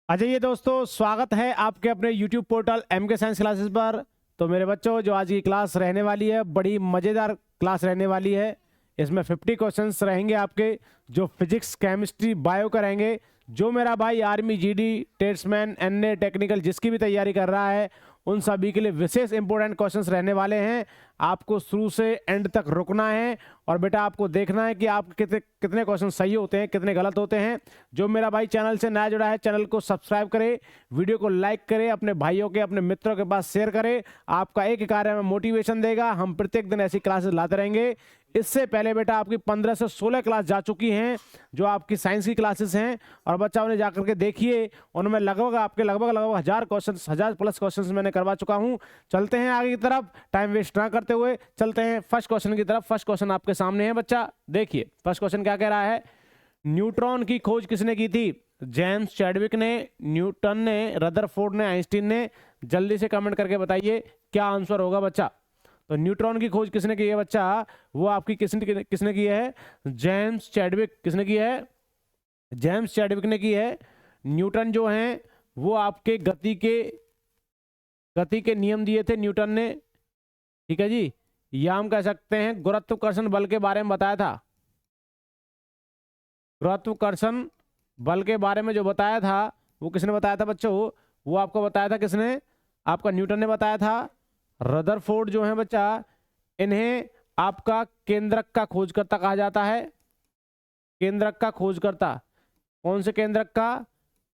अजय दोस्तों, स्वागत है आपके अपने YouTube portal MK science classes पर। तो मेरे बच्चों, जो आज की क्लास रहने वाली है बड़ी मज़ेदार क्लास रहने वाली है। इसमें 50 क्वेश्चंस रहेंगे आपके, जो फिजिक्स केमिस्ट्री बायो का रहेंगे। जो मेरा भाई आर्मी जीडी टेस्टमैन एनए टेक्निकल जिसकी भी तैयारी कर रहा है, उन सभी के लिए विशेष इंपॉर्टेंट क्वेश्चंस रहने वाले हैं। आपको शुरू से एंड तक रुकना है और बेटा आपको देखना है कि आप कितने कितने क्वेश्चन सही होते हैं, कितने गलत होते हैं। जो मेरा भाई चैनल से नया जुड़ा है, चैनल को सब्सक्राइब करे, वीडियो को लाइक करे, अपने भाइयों के अपने मित्रों के पास शेयर करे। आपका एक कार्य में मोटिवेशन देगा। हम प्रत्येक दिन ऐसी क्लासेस लाते रहेंगे। इससे पहले बेटा आपकी 15 से 16 क्लास जा चुकी हैं, जो आपकी साइंस की क्लासेस हैं। और बच्चा उन्हें जाकर के देखिए, उनमें लगभग 1000 क्वेश्चन, 1000 प्लस क्वेश्चन मैंने करवा चुका हूं। चलते हैं आगे की तरफ, टाइम वेस्ट ना करते हुए चलते हैं फर्स्ट क्वेश्चन की तरफ। फर्स्ट क्वेश्चन आपके सामने है बच्चा, देखिए फर्स्ट क्वेश्चन क्या कह रहा है। न्यूट्रॉन की खोज किसने की थी? जेम्स चैडविक ने, न्यूटन ने, रदरफोर्ड ने, आइंस्टीन ने। जल्दी से कमेंट करके बताइए क्या आंसर होगा बच्चा। तो न्यूट्रॉन की खोज किसने की है बच्चा? वो आपकी किसने किसने की है? James Chadwick. किसने की है? जेम्स चैडविक ने की है। न्यूटन जो हैं वो आपके गति के नियम दिए थे न्यूटन ने, ठीक है जी। या हम कह सकते हैं गुरुत्वाकर्षण बल के बारे में बताया था। गुरुत्वाकर्षण बल के बारे में जो बताया था वो किसने बताया था बच्चों? वो आपको बताया था किसने? आपका न्यूटन ने बताया था। रदरफोर्ड जो है बच्चा, इन्हें आपका केंद्रक का खोजकर्ता कहा जाता है। केंद्रक का खोजकर्ता, कौन से केंद्रक का?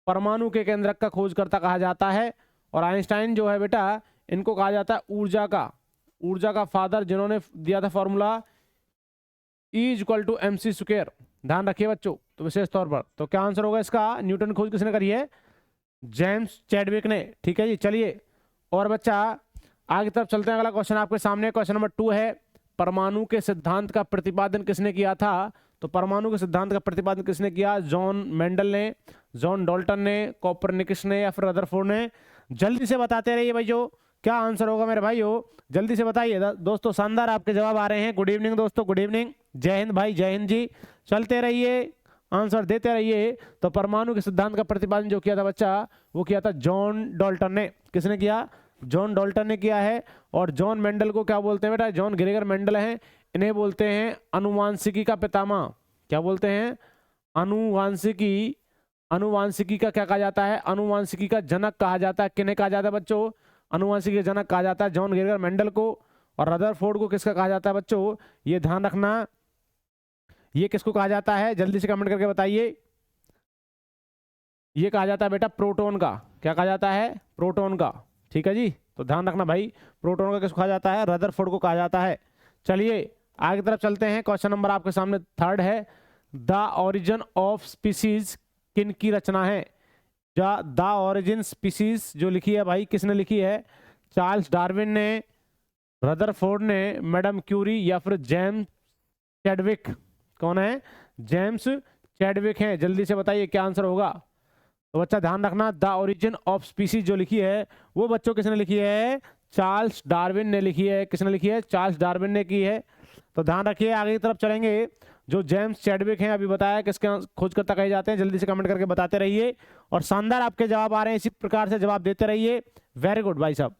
परमाणु के केंद्रक का खोजकर्ता कहा जाता है। और आइंस्टाइन जो है बेटा, इनको कहा जाता है ऊर्जा का फादर, जिन्होंने दिया था फॉर्मूला E=mc²। ध्यान रखिए बच्चों तो विशेष तौर पर। तो क्या आंसर होगा इसका? न्यूटन खोज किसने करी है? जेम्स चैडविक ने, ठीक है जी। चलिए और बच्चा आगे तरफ चलते हैं। अगला क्वेश्चन आपके सामने, क्वेश्चन नंबर 2 है। परमाणु के सिद्धांत का प्रतिपादन किसने किया था? तो परमाणु के सिद्धांत का प्रतिपादन किसने किया? जॉन मेंडल ने, जॉन डाल्टन ने, कोपरनिकस ने, या फिर रदरफोर्ड ने। जल्दी से बताते रहिए भाई, जो क्या आंसर होगा मेरे भाइयों, जल्दी से बताइए दोस्तों। शानदार आपके जवाब आ रहे हैं। गुड इवनिंग दोस्तों, गुड इवनिंग। जय हिंद भाई, जय हिंद जी। चलते रहिए, आंसर देते रहिए। तो परमाणु के सिद्धांत का प्रतिपादन जो किया था बच्चा, वो किया था जॉन डाल्टन ने। किसने किया? जॉन डाल्टन ने किया है। और जॉन मेंडल को क्या बोलते हैं बेटा? जॉन ग्रेगर मेंडल हैं, इन्हें बोलते हैं अनुवांशिकी का पितामह। क्या बोलते हैं? अनुवांशिकी। अनुवांशिकी का क्या कहा जाता है? अनुवांशिकी का जनक कहा जाता है। किन्हें कहा जाता है बच्चों? अनुवांशिकी का जनक कहा जाता है जॉन ग्रेगर मेंडल को। और रदरफोर्ड को किसका कहा जाता है बच्चों? ये ध्यान रखना, ये किसको कहा जाता है? जल्दी से कमेंट करके बताइए। ये कहा जाता है बेटा प्रोटॉन का। क्या कहा जाता है? प्रोटॉन का, ठीक है जी। तो ध्यान रखना भाई, प्रोटॉन का किसको कहा जाता है? रदरफोर्ड को कहा जाता है। चलिए आगे तरफ चलते हैं। क्वेश्चन नंबर आपके सामने 3rd है। द ओरिजिन ऑफ स्पीसीज किन की रचना है? द ओरिजिन स्पीसीज जो लिखी है भाई, किसने लिखी है? चार्ल्स डार्विन ने, रदरफोर्ड ने, मैडम क्यूरी, या फिर जेम्स चैडविक। कौन है? जेम्स चैडविक हैं। जल्दी से बताइए क्या आंसर होगा। तो बच्चा ध्यान रखना, द ओरिजिन ऑफ स्पीसीज जो लिखी है वो बच्चों किसने लिखी है? चार्ल्स डार्विन ने लिखी है। किसने लिखी है? चार्ल्स डार्विन ने की है। तो ध्यान रखिए, आगे की तरफ चलेंगे। जो जेम्स चैडविक हैं, अभी बताया किसके खोजकर्ता कहे जाते हैं। जल्दी से कमेंट करके बताते रहिए। और शानदार आपके जवाब आ रहे हैं, इसी प्रकार से जवाब देते रहिए। वेरी गुड भाई साहब।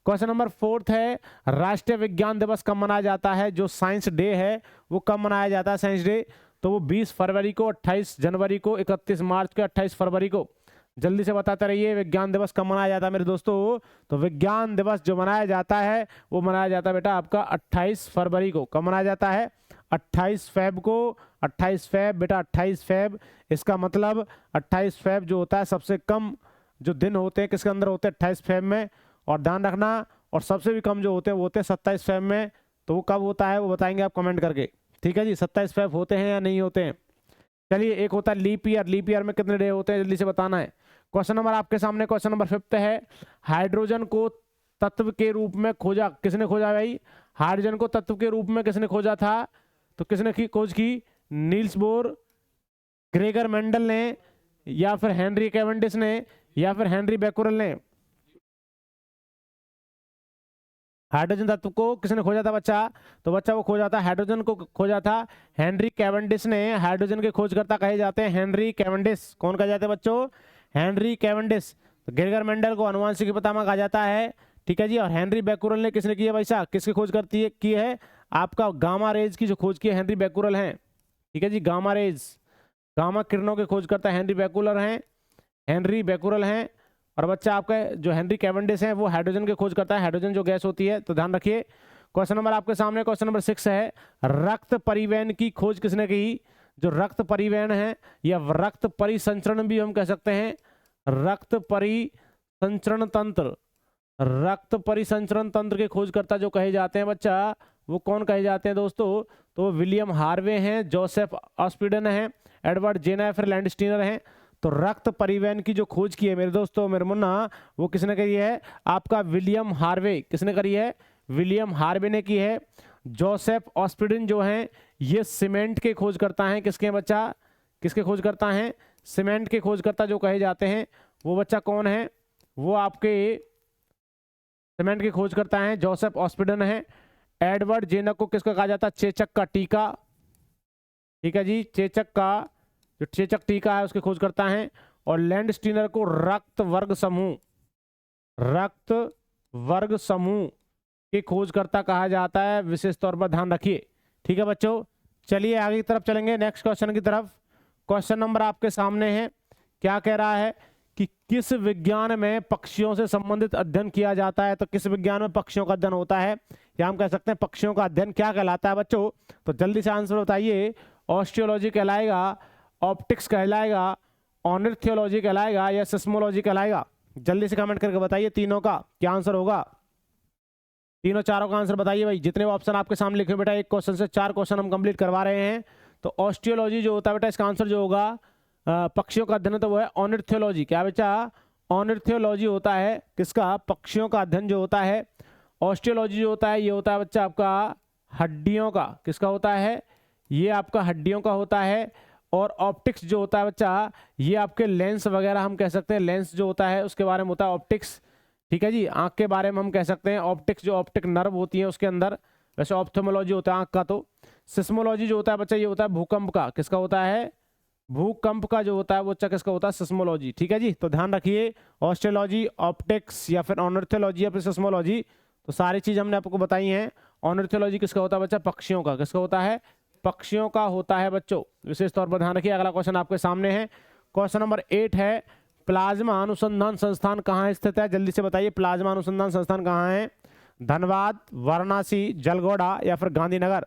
क्वेश्चन नंबर 4 है। राष्ट्रीय विज्ञान दिवस कब मनाया जाता है? जो साइंस डे है वो कब मनाया जाता है? साइंस डे तो वो 20 फरवरी को, 28 जनवरी को, 31 मार्च को, 28 फरवरी को। जल्दी से बताते रहिए विज्ञान दिवस कब मनाया जाता है मेरे दोस्तों। तो विज्ञान दिवस जो मनाया जाता है वो मनाया जाता है बेटा आपका 28 फरवरी को। कब मनाया जाता है? 28 फेब को। 28 फेब बेटा, 28 फेब। इसका मतलब 28 फेब जो होता है, सबसे कम जो दिन होते हैं किसके अंदर होते हैं? 28 फेब में। और ध्यान रखना, और सबसे भी कम जो होते हैं वो होते हैं 27 फेब में। तो वो कब होता है वो बताएंगे आप कमेंट करके, ठीक है जी। 27 फेब होते हैं या नहीं होते हैं? चलिए, एक होता है लीप ईयर। लीप ईयर में कितने डे होते हैं? जल्दी से बताना है। क्वेश्चन नंबर आपके सामने, क्वेश्चन नंबर 5 है। हाइड्रोजन को तत्व के रूप में खोजा, किसने खोजा भाई? हाइड्रोजन को तत्व के रूप में किसने खोजा था? तो किसने की खोज की? नील्स बोर, ग्रेगर मेंडल ने, या फिर हेनरी कैवेंडिश ने, या फिर हेनरी बेक्यूरेल ने। हाइड्रोजन तत्व को किसने खोजा था बच्चा? तो बच्चा वो खोजा था, हाइड्रोजन को खोजा था हेनरी कैवेंडिश ने। हाइड्रोजन के खोजकर्ता कहे जाते हैं हेनरी कैवेंडिश। कौन कहे जाते हैं बच्चों? हेनरी कैवेंडिश, तो गेरगर मेंडल को अनुवांशिकी पितामह कहा जाता है, ठीक है जी। और हेनरी बैकुरल ने किसने की है भाई साहब, किसकी खोज की है आपका गामा रेज की जो खोज की है हेनरी बैकुरल हैं, ठीक है जी। गामा रेज, गामा किरणों की खोज करता हेनरी बैकुरल हैं। और बच्चा आपका जो हेनरी कैवेंडिश है वो हाइड्रोजन की खोज करता है, हाइड्रोजन जो गैस होती है, तो ध्यान रखिए। क्वेश्चन नंबर आपके सामने क्वेश्चन नंबर 6 है, रक्त परिवहन की खोज किसने की? जो रक्त परिवहन है या रक्त परिसंचरण भी हम कह सकते हैं, रक्त परिसंचरण तंत्र, रक्त परिसंचरण तंत्र के खोजकर्ता जो कहे जाते हैं बच्चा, वो कौन कहे जाते हैं दोस्तों? तो विलियम हार्वे हैं, जोसेफ ऑस्पिडन हैं, एडवर्ड जेना या फिर लैंडस्टीनर हैं। तो रक्त परिवहन की जो खोज की है मेरे दोस्तों, मेरे मुन्ना, वो किसने करी है? आपका विलियम हार्वे। किसने करी है? विलियम हार्वे ने की है। जोसेफ ऑस्पिडन जो हैं ये सीमेंट के खोजकर्ता हैं। किसके हैं बच्चा? किसके खोजकर्ता हैं? सीमेंट के खोजकर्ता जो कहे जाते हैं वो बच्चा कौन है? वो आपके सीमेंट के खोजकर्ता हैं, जोसेफ ऑस्पिडन है। एडवर्ड जेनक को किसका कहा जाता है? चेचक का टीका, ठीक है जी, चेचक का जो चेचक टीका है उसके खोजकर्ता हैं। और लैंडस्टीनर को रक्त वर्ग समूह के खोजकर्ता कहा जाता है, विशेष तौर पर ध्यान रखिए, ठीक है बच्चों। चलिए आगे की तरफ चलेंगे, नेक्स्ट क्वेश्चन की तरफ। क्वेश्चन नंबर आपके सामने है, क्या कह रहा है कि किस विज्ञान में पक्षियों से संबंधित अध्ययन किया जाता है? तो किस विज्ञान में पक्षियों का अध्ययन होता है, या हम कह सकते हैं पक्षियों का अध्ययन क्या कहलाता है बच्चों? तो जल्दी से आंसर बताइए। ऑस्टियोलॉजी कहलाएगा, ऑप्टिक्स कहलाएगा, ऑर्निथोलॉजी कहलाएगा, या सिस्मोलॉजी कहलाएगा? जल्दी से कमेंट करके बताइए तीनों का क्या आंसर होगा। तीनों चारों का आंसर बताइए भाई। जितने ऑप्शन आपके सामने लिखे बेटा, एक क्वेश्चन से 4 क्वेश्चन हम कंप्लीट करवा रहे हैं। तो ऑस्टियोलॉजी जो होता है बेटा, इसका आंसर जो होगा पक्षियों का अध्ययन, तो वो है ऑर्निथोलॉजी। क्या बेटा? ऑर्निथोलॉजी होता है किसका? पक्षियों का अध्ययन जो होता है। ऑस्टियोलॉजी जो होता है ये होता है बच्चा आपका हड्डियों का। किसका होता है? ये आपका हड्डियों का होता है। और ऑप्टिक्स जो होता है बच्चा, ये आपके लेंस वगैरह हम कह सकते हैं, लेंस जो होता है उसके बारे में होता है ऑप्टिक्स, ठीक है जी। आंख के बारे में हम कह सकते हैं ऑप्टिक्स, जो ऑप्टिक नर्व होती है उसके अंदर। वैसे ऑप्थेमोलॉजी होता है आंख का। तो सिस्मोलॉजी जो होता है बच्चा, ये होता है भूकंप का। किसका होता है? भूकंप का जो होता है वो बच्चा किसका होता है? सिस्मोलॉजी, ठीक है जी। तो ध्यान रखिए, ऑस्टियोलॉजी, ऑप्टिक्स, या फिर ऑर्निथोलॉजी, या फिर सिस्मोलॉजी, तो सारी चीज हमने आपको बताई हैं। ऑर्निथोलॉजी किसका होता है बच्चा? पक्षियों का। किसका होता है? पक्षियों का होता है बच्चों, विशेष तौर पर ध्यान रखिए। अगला क्वेश्चन आपके सामने है, क्वेश्चन नंबर 8 है, प्लाज्मा अनुसंधान संस्थान कहाँ स्थित है? जल्दी से बताइए, प्लाज्मा अनुसंधान संस्थान कहाँ है? धनबाद, वाराणसी, जलगोड़ा, या फिर गांधीनगर?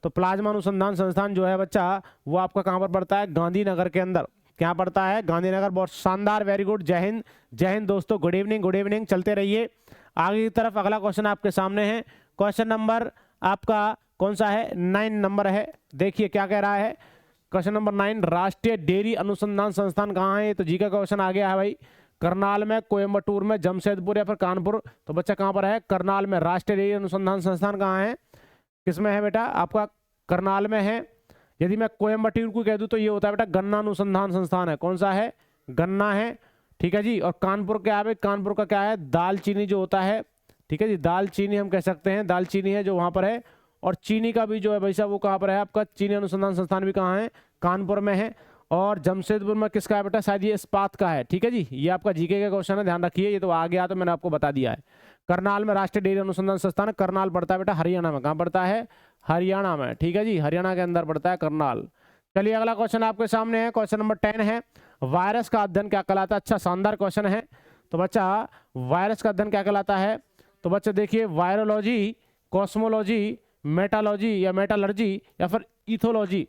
तो प्लाज्मा अनुसंधान संस्थान जो है बच्चा, वो आपका कहाँ पर पड़ता है? गांधीनगर के अंदर। क्या पड़ता है? गांधीनगर। बहुत शानदार, वेरी गुड, जय हिंद। जय हिंद दोस्तों, गुड इवनिंग, गुड इवनिंग। चलते रहिए आगे की तरफ। अगला क्वेश्चन आपके सामने है, क्वेश्चन नंबर आपका कौन सा है? 9 नंबर है। देखिए क्या कह रहा है, क्वेश्चन नंबर 9, राष्ट्रीय डेयरी अनुसंधान संस्थान कहाँ है? तो जी का क्वेश्चन आ गया है भाई। करनाल में, कोयम्बटूर में, जमशेदपुर, या फिर कानपुर? तो बच्चा कहाँ पर है? करनाल में। राष्ट्रीय डेयरी अनुसंधान संस्थान कहाँ है? किसमें है बेटा? आपका करनाल में है। यदि मैं कोयम्बटूर को कह दूं तो ये होता है बेटा गन्ना अनुसंधान संस्थान है। कौन सा है? गन्ना है, ठीक है जी। और कानपुर क्या है? कानपुर का क्या है? दालचीनी जो होता है, ठीक है जी, दालचीनी हम कह सकते हैं, दालचीनी है जो वहां पर है। और चीनी का भी जो है भाई साहब वो कहाँ पर है? आपका चीनी अनुसंधान संस्थान भी कहाँ है? कानपुर में है। और जमशेदपुर में किसका है बेटा? शायद ये इस्पात का है, ठीक है जी। ये आपका जीके का क्वेश्चन है, ध्यान रखिए, ये तो आ गया तो मैंने आपको बता दिया है। करनाल में राष्ट्रीय डेयरी अनुसंधान संस्थान, करनाल पड़ता है बेटा हरियाणा में। कहाँ पड़ता है? हरियाणा में, ठीक है जी, हरियाणा के अंदर पड़ता है करनाल। चलिए अगला क्वेश्चन आपके सामने है, क्वेश्चन नंबर 10 है, वायरस का अध्ययन क्या कहलाता है? अच्छा शानदार क्वेश्चन है। तो बच्चा वायरस का अध्ययन क्या कहलाता है? तो बच्चा देखिए, वायरोलॉजी, कॉस्मोलॉजी, मेटालॉजी या मेटालर्जी, या फिर इथोलॉजी?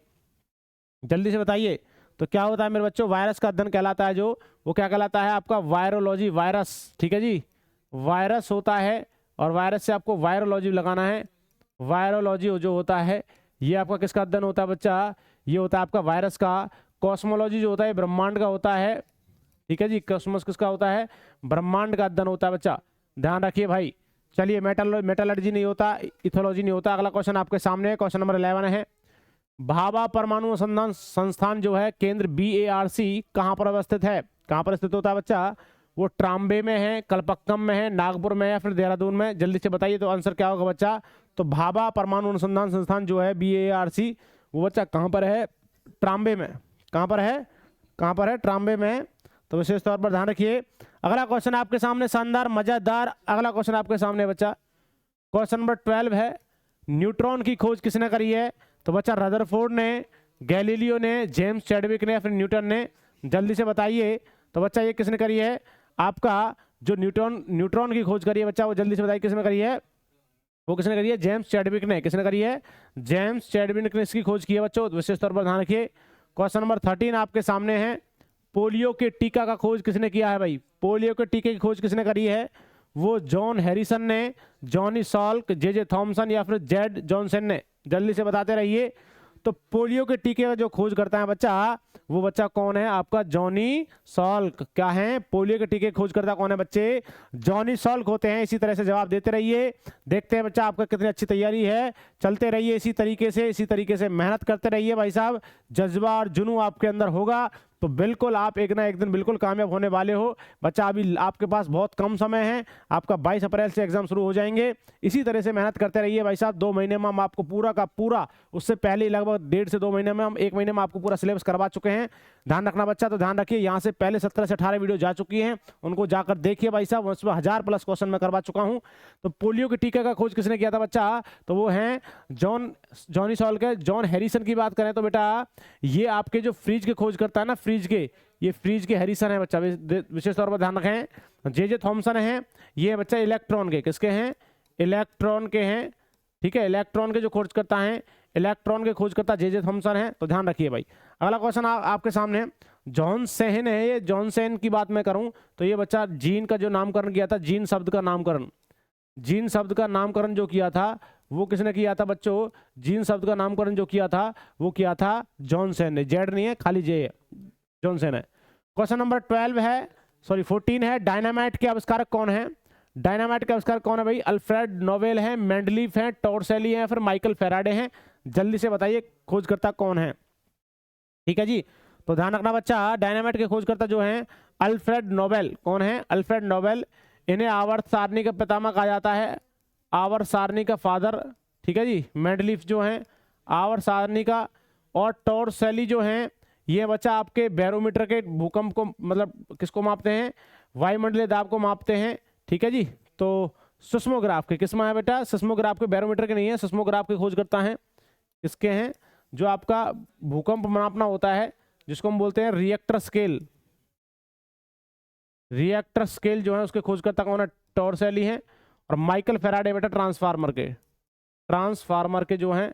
जल्दी से बताइए। तो क्या होता है मेरे बच्चों? वायरस का अध्ययन कहलाता है जो, वो क्या कहलाता है? आपका वायरोलॉजी, वायरस, ठीक है जी, वायरस होता है। और वायरस से आपको वायरोलॉजी लगाना है। वायरोलॉजी जो होता है ये आपका किसका अध्ययन होता है बच्चा? ये होता है आपका वायरस का। कॉस्मोलॉजी जो होता है ब्रह्मांड का होता है, ठीक है जी। कॉस्मोस किसका होता है? ब्रह्मांड का अध्ययन होता है बच्चा, ध्यान रखिए भाई। चलिए मेटालर्जी नहीं होता, इथोलॉजी नहीं होता। अगला क्वेश्चन आपके सामने है, क्वेश्चन नंबर 11 है, भाभा परमाणु अनुसंधान संस्थान जो है केंद्र BARC कहां पर अवस्थित है? कहां पर स्थित होता है बच्चा? वो ट्राम्बे में है, कलपक्कम में है, नागपुर में है, या फिर देहरादून में? जल्दी से बताइए तो आंसर क्या होगा बच्चा? तो भाभा परमाणु अनुसंधान संस्थान जो है BARC, वो बच्चा कहां पर है? ट्राम्बे में। कहां पर है? कहां पर है? ट्राम्बे में। तो विशेष तौर पर ध्यान रखिए। अगला क्वेश्चन आपके सामने शानदार मजेदार अगला क्वेश्चन आपके सामने बच्चा, क्वेश्चन नंबर 12 है, न्यूट्रॉन की खोज किसने करी है? तो बच्चा रदरफोर्ड ने, गैलीलियो ने, जेम्स चैडविक ने या फिर न्यूटन ने? जल्दी से बताइए। तो बच्चा ये किसने करी है? आपका जो न्यूट्रॉन की खोज करी है बच्चा, वो जल्दी से बताइए किसने करी है? वो किसने करी है? जेम्स चैडविक ने। किसने करी है? जेम्स चैडविक ने इसकी खोज की है बच्चों, विशेष तौर पर ध्यान रखिए। क्वेश्चन नंबर 13 आपके सामने है, पोलियो के टीका का खोज किसने किया है भाई? पोलियो के टीके की खोज किसने करी है? वो जॉन हैरिसन ने, जॉनी सॉल्क, जे थॉमसन या फिर जेड जॉनसन ने? जल्दी से बताते रहिए। तो पोलियो के टीके का जो खोज करता है बच्चा, वो बच्चा कौन है? आपका जॉनी सॉल्क। क्या है? पोलियो के टीके खोज करता कौन है बच्चे? जॉनी सॉल्क होते हैं। इसी तरह से जवाब देते रहिए। देखते हैं बच्चा आपका कितनी अच्छी तैयारी है। चलते रहिए इसी तरीके से मेहनत करते रहिए भाई साहब। जज्बा और जुनून आपके अंदर होगा तो बिल्कुल आप एक ना एक दिन बिल्कुल कामयाब होने वाले हो बच्चा। अभी आपके पास बहुत कम समय है, आपका 22 अप्रैल से एग्जाम शुरू हो जाएंगे। इसी तरह से मेहनत करते रहिए भाई साहब। 2 महीने में हम आपको पूरा का पूरा, उससे पहले लगभग 1.5 से 2 महीने में हम 1 महीने में आपको पूरा सिलेबस करवा चुके हैं। ध्यान रखना बच्चा। तो ध्यान रखिए, यहाँ से पहले 17 से 18 वीडियो जा चुकी हैं, उनको जाकर देखिए भाई साहब। उसमें 1000+ क्वेश्चन मैं करवा चुका हूँ। तो पोलियो के टीके का खोज किसने किया था बच्चा? तो वो हैं जॉनी सॉल्क। जॉन हैरिसन की बात करें तो बेटा ये आपके जो फ्रिज के खोज करता है ना, फ्रिज के, ये फ्रिज के हैरिसन है बच्चा, विशेष तौर पर ध्यान रखें। जे थॉमसन है, ये बच्चा इलेक्ट्रॉन के, किसके हैं? इलेक्ट्रॉन के हैं। ठीक है, इलेक्ट्रॉन के जो खोज करता है, इलेक्ट्रॉन के खोज करता जे थॉमसन है। तो ध्यान रखिए भाई। अगला क्वेश्चन आपके सामने जॉनसन है। ये जॉनसन की बात मैं करूं तो ये बच्चा जीन का जो नामकरण किया था, जीन शब्द का नामकरण, जीन शब्द का नामकरण जो किया था वो किसने किया था बच्चों? जीन शब्द का नामकरण जो किया था वो किया था जॉनसन ने। जेड नहीं है, खाली जे है, जॉनसन है। क्वेश्चन नंबर 14 है, डायनामाइट के आविष्कारक कौन है? डायनामाइट के आविष्कारक कौन है भाई? अल्फ्रेड नोबेल है, मेंडलीफ है, टॉर्सेली है, फिर माइकल फेराडे हैं? जल्दी से बताइए खोजकर्ता कौन है? ठीक है जी, तो ध्यान रखना बच्चा, डायनामाइट के खोजकर्ता जो हैं अल्फ्रेड नोबेल। कौन है? Alfred Nobel. इन्हें आवर्त सारणी का पितामह कहा जाता है, आवर्त सारणी का फादर। ठीक है जी, मेंडलीफ जो हैं आवर्त सारणी का, और टॉर्सेली जो हैं ये बच्चा आपके बैरोमीटर के भूकंप को, मतलब किसको मापते हैं? वायुमंडलीय दाब को मापते हैं। ठीक है जी, तो सिस्मोग्राफ के, किसमें है बेटा? सिस्मोग्राफ के, बैरोमीटर के नहीं है, सिस्मोग्राफ के खोज करता है। किसके हैं? जो आपका भूकंप मापना होता है जिसको हम बोलते हैं रिएक्टर स्केल, रिएक्टर स्केल जो है उसके खोजकर्ता कौन है? टॉर्सेली हैं। और माइकल फेराडे बेटा ट्रांसफार्मर के जो हैं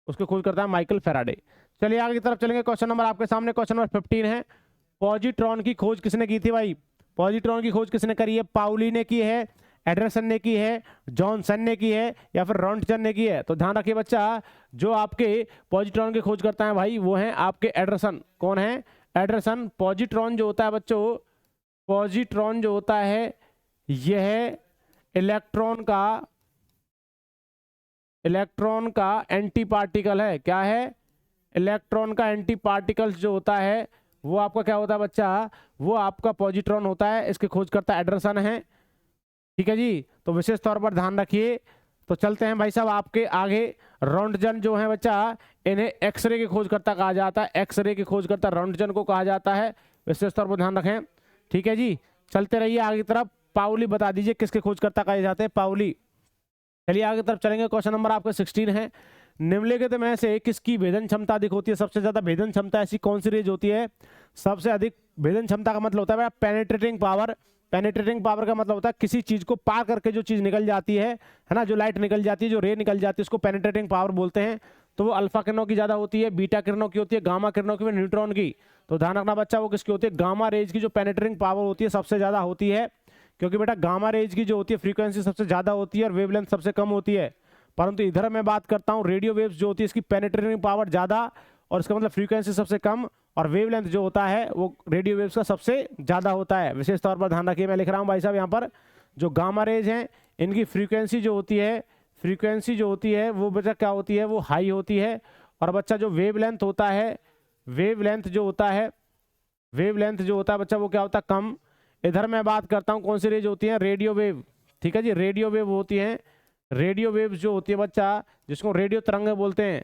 उसके खोजकर्ता है माइकल फेराडे। चलिए आगे की तरफ चलेंगे। क्वेश्चन नंबर आपके सामने, क्वेश्चन नंबर 15 है, पॉजिट्रॉन की खोज किसने की थी भाई? पॉजिट्रॉन की खोज किसने करी है? पाउली ने की है, एडरसन ने की है, जॉनसन ने की है, या फिर रॉन्टजन ने की है? तो ध्यान रखिए बच्चा, जो आपके पॉजिट्रॉन के खोज करता है भाई वो है आपके एडरसन। कौन है? एडरसन। पॉजिट्रॉन जो होता है बच्चों, पॉजिट्रॉन जो होता है यह इलेक्ट्रॉन का एंटी पार्टिकल है। क्या है? इलेक्ट्रॉन का एंटी पार्टिकल्स जो होता है वो आपका क्या होता है बच्चा? वो आपका पॉजिट्रॉन होता है। इसके खोजकर्ता एडरसन है। ठीक है जी, तो विशेष तौर पर ध्यान रखिए। तो चलते हैं भाई साहब आपके आगे। रॉन्टजन जो है बच्चा, इन्हें एक्सरे के खोजकर्ता कहा जाता है, एक्सरे के खोजकर्ता रॉन्टजन को कहा जाता है, विशेष तौर पर ध्यान रखें। ठीक है जी, चलते रहिए आगे की तरफ। पाउली बता दीजिए किसके खोजकर्ता कहे जाते हैं? पाउली। चलिए आगे तरफ चलेंगे। क्वेश्चन नंबर आपका 16 है, निम्नलिखित में से किसकी भेदन क्षमता अधिक होती है? सबसे ज्यादा भेदन क्षमता ऐसी कौन सी रेज होती है? सबसे अधिक भेदन क्षमता का मतलब होता है पेनिट्रेटिंग पावर। पेनिट्रेटिंग पावर का मतलब होता है किसी चीज को पार करके जो चीज निकल जाती है ना, जो लाइट निकल जाती है, जो रे निकल जाती है, उसको पेनिट्रेटिंग पावर बोलते हैं। तो वो अल्फा किरणों की ज्यादा होती है, बीटा किरणों की होती है, गामा किरणों की, न्यूट्रॉन की। तो ध्यान रखना बच्चा, वो किसकी होती है? गामा रेज की जो पेनिट्रेटिंग पावर होती है सबसे ज्यादा होती है, क्योंकि बेटा गामा रेज की जो होती है फ्रीक्वेंसी सबसे ज्यादा होती है और वेवलेंथ सबसे कम होती है। परंतु इधर मैं बात करता हूँ रेडियो वेव्स जो होती है इसकी पेनिट्रेटिंग पावर ज्यादा, और इसका मतलब फ्रीक्वेंसी सबसे कम, और वेवलेंथ जो होता है वो रेडियो वेव्स का सबसे ज्यादा होता है। विशेष तौर पर ध्यान रखिए, मैं लिख रहा हूँ भाई साहब यहाँ पर, जो गामा रेज हैं इनकी फ्रीक्वेंसी जो होती है वो बच्चा क्या होती है? वो हाई होती है। और बच्चा जो वेवलेंथ होता है, वेवलेंथ जो होता है बच्चा वो क्या होता है? कम। इधर मैं बात करता हूँ कौन सी रेज होती है? Radio wave. ठीक है जी, रेडियो वेव होती है। रेडियो वेव जो होती है बच्चा, जिसको रेडियो तरंग बोलते हैं,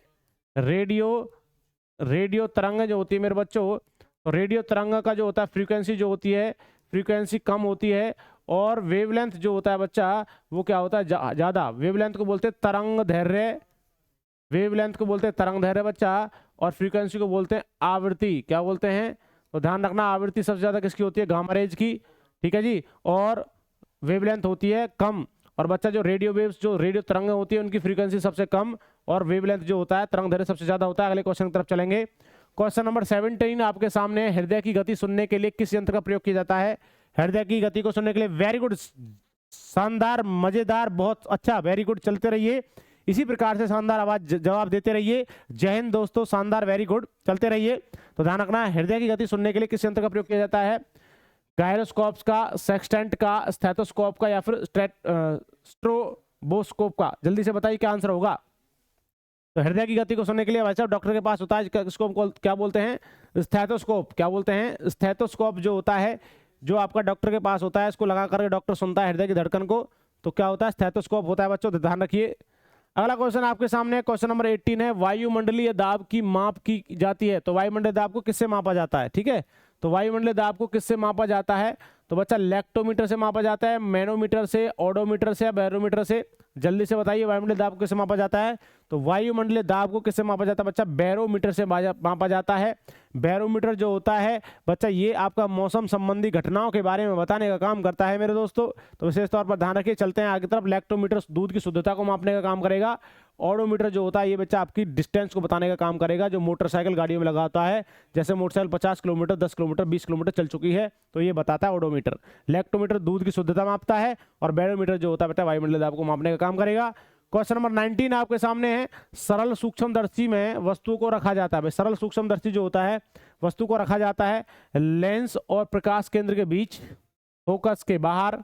रेडियो तरंग जो होती है मेरे बच्चों, तो रेडियो तरंग का जो होता है फ्रीक्वेंसी जो होती है, फ्रीक्वेंसी कम होती है, और वेवलेंथ जो होता है बच्चा वो क्या होता है, ज़्यादा। वेवलेंथ को बोलते हैं तरंग दैर्घ्य, वेवलेंथ को बोलते हैं तरंग दैर्घ्य बच्चा, और फ्रीक्वेंसी को बोलते हैं आवृत्ति। क्या बोलते हैं, तो ध्यान रखना, आवृत्ति सबसे ज़्यादा किसकी होती है, गामा रेज की, ठीक है जी, और वेवलेंथ होती है कम। और बच्चा जो रेडियो वेव्स, जो रेडियो तरंग होती है उनकी फ्रीक्वेंसी सबसे कम, और वेवलेंथ जो होता है तरंग दैर्घ्य सबसे ज़्यादा होता है। अगले क्वेश्चन की तरफ चलेंगे। क्वेश्चन नंबर 17 आपके सामने, हृदय की गति सुनने के लिए किस यंत्र का प्रयोग किया जाता है। हृदय की गति को सुनने के लिए, वेरी गुड, शानदार, मजेदार, बहुत अच्छा, वेरी गुड, चलते रहिए इसी प्रकार से, शानदार आवाज जवाब देते रहिए। जय हिंद दोस्तों, शानदार, वेरी गुड, चलते रहिए। तो ध्यान रखना, हृदय की गति सुनने के लिए किस यंत्र का प्रयोग किया जाता है, गायरोस्कोप का, सेक्सटेंट का, स्टेथोस्कोप का, या फिर स्ट्रोबोस्कोप का। जल्दी से बताइए क्या आंसर होगा। तो हृदय की गति को सुनने के लिए भाई साहब डॉक्टर के पास होता है, इसको क्या बोलते हैं, स्टेथोस्कोप। क्या बोलते हैं, स्टेथोस्कोप जो होता है, जो आपका डॉक्टर के पास होता है, इसको लगा करके डॉक्टर सुनता है हृदय की धड़कन को, तो क्या होता है, स्टेथोस्कोप होता है बच्चों, ध्यान रखिए। अगला क्वेश्चन आपके सामने, क्वेश्चन नंबर 18 है, वायुमंडलीय दाब की माप की जाती है। तो वायुमंडलीय दाब को किससे मापा जाता है, ठीक है, तो वायुमंडलीय दाब को किससे मापा जाता है, तो बच्चा लेक्टोमीटर से मापा जाता है, मैनोमीटर से, ओडोमीटर से, या बैरोमीटर से। जल्दी से बताइए वायुमंडलीय दाब को किससे मापा जाता है, तो वायुमंडलीय दाब को किससे मापा जाता है बच्चा, बैरोमीटर से मापा जाता है। बैरोमीटर जो होता है बच्चा, ये आपका मौसम संबंधी घटनाओं के बारे में बताने का काम करता है मेरे दोस्तों, तो विशेष तौर पर ध्यान रखिए। चलते हैं आगे तरफ। लेक्टोमीटर दूध की शुद्धता को मापने का काम करेगा। ओडोमीटर जो होता है ये बच्चा आपकी डिस्टेंस को बताने का काम करेगा, जो मोटरसाइकिल गाड़ियों में लगा होता है, जैसे मोटरसाइकिल 50 किलोमीटर, 10 किलोमीटर, 20 किलोमीटर चल चुकी है, तो ये बताता है ओडोमीटर। लेक्टोमीटर दूध की शुद्धता मापता है, और बैरोमीटर जो होता है बेटा वायुमंडलीय दाब को मापने का काम करेगा। क्वेश्चन नंबर 19 आपके सामने है, सरल सूक्ष्मदर्शी में वस्तु को रखा जाता है। सरल सूक्ष्मदर्शी जो होता है वस्तु को रखा जाता है लेंस और प्रकाश केंद्र के बीच, फोकस के बाहर,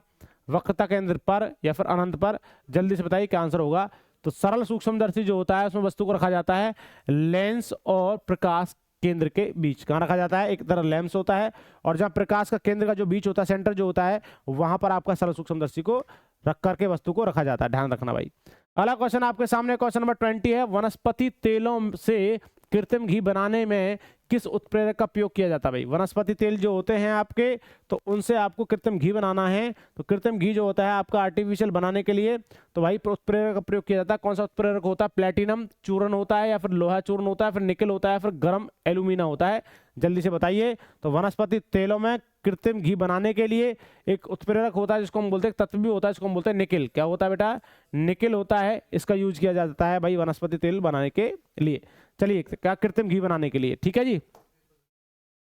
वक्रता केंद्र पर, या फिर अनंत पर। जल्दी से बताइए क्या आंसर होगा। तो सरल सूक्ष्मदर्शी जो होता है उसमें वस्तु को रखा जाता है लेंस और प्रकाश केंद्र के बीच। कहाँ रखा जाता है, एक तरफ लेंस होता है, और जहाँ प्रकाश का केंद्र का जो बीच होता है, सेंटर जो होता है, वहां पर आपका सरल सूक्ष्मदर्शी को रख करके वस्तु को रखा जाता है, ध्यान रखना भाई। अगला क्वेश्चन आपके सामने, क्वेश्चन नंबर 20 है, वनस्पति तेलों से कृत्रिम घी बनाने में किस उत्प्रेरक का प्रयोग किया जाता है भाई। वनस्पति तेल जो होते हैं आपके, तो उनसे आपको कृत्रिम घी बनाना है, तो कृत्रिम घी जो होता है आपका आर्टिफिशियल बनाने के लिए, तो भाई उत्प्रेरक का प्रयोग किया जाता है। कौन सा उत्प्रेरक होता है, प्लेटिनम चूर्ण होता है, या फिर लोहा चूर्ण होता है, फिर निकल होता है, फिर गर्म एल्यूमिना होता है। जल्दी से बताइए। तो वनस्पति तेलों में कृत्रिम घी बनाने के लिए एक उत्प्रेरक होता है जिसको हम बोलते हैं, तत्व भी होता है जिसको हम बोलते हैं निकल। क्या होता है बेटा, निकल होता है, इसका यूज किया जाता है भाई वनस्पति तेल बनाने के लिए। चलिए, क्या, कृत्रिम घी बनाने के लिए, ठीक है जी।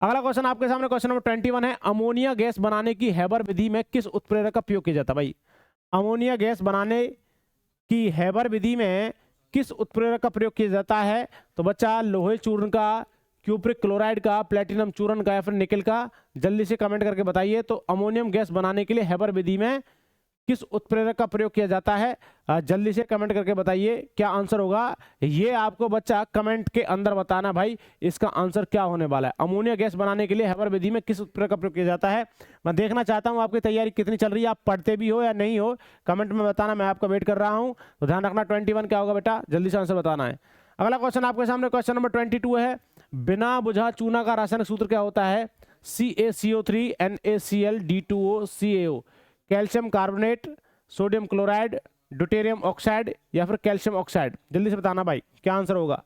अगला क्वेश्चन आपके सामने, क्वेश्चन नंबर 21 है, अमोनिया गैस बनाने की हैबर विधि में किस उत्प्रेरक का प्रयोग किया जाता है भाई। अमोनिया गैस बनाने की हैबर विधि में किस उत्प्रेरक का प्रयोग किया जाता है, तो बच्चा लोहे चूर्ण का, क्यूप्रिक क्लोराइड का, प्लेटिनम चूर्ण का, या फिर निकल का। जल्दी से कमेंट करके बताइए। तो अमोनियम गैस बनाने के लिए हैबर विधि में किस उत्प्रेरक का प्रयोग किया जाता है, जल्दी से कमेंट करके बताइए क्या आंसर होगा। ये आपको बच्चा कमेंट के अंदर बताना भाई इसका आंसर क्या होने वाला है। अमोनिया गैस बनाने के लिए हैबर विधि में किस उत्प्रेरक का प्रयोग किया जाता है। मैं देखना चाहता हूं आपकी तैयारी कितनी चल रही है, आप पढ़ते भी हो या नहीं हो, कमेंट में बताना, मैं आपका वेट कर रहा हूं। तो ध्यान रखना 21 क्या होगा बेटा, जल्दी से आंसर बताना है। अगला क्वेश्चन आपके सामने, क्वेश्चन नंबर 22 है, बिना बुझा चूना का रासायनिक सूत्र क्या होता है। CaCO3 NaCl D2O CaO, calcium carbonate, sodium chloride, deuterium oxide, या फिर कैल्शियम ऑक्साइड। जल्दी से बताना भाई क्या आंसर होगा।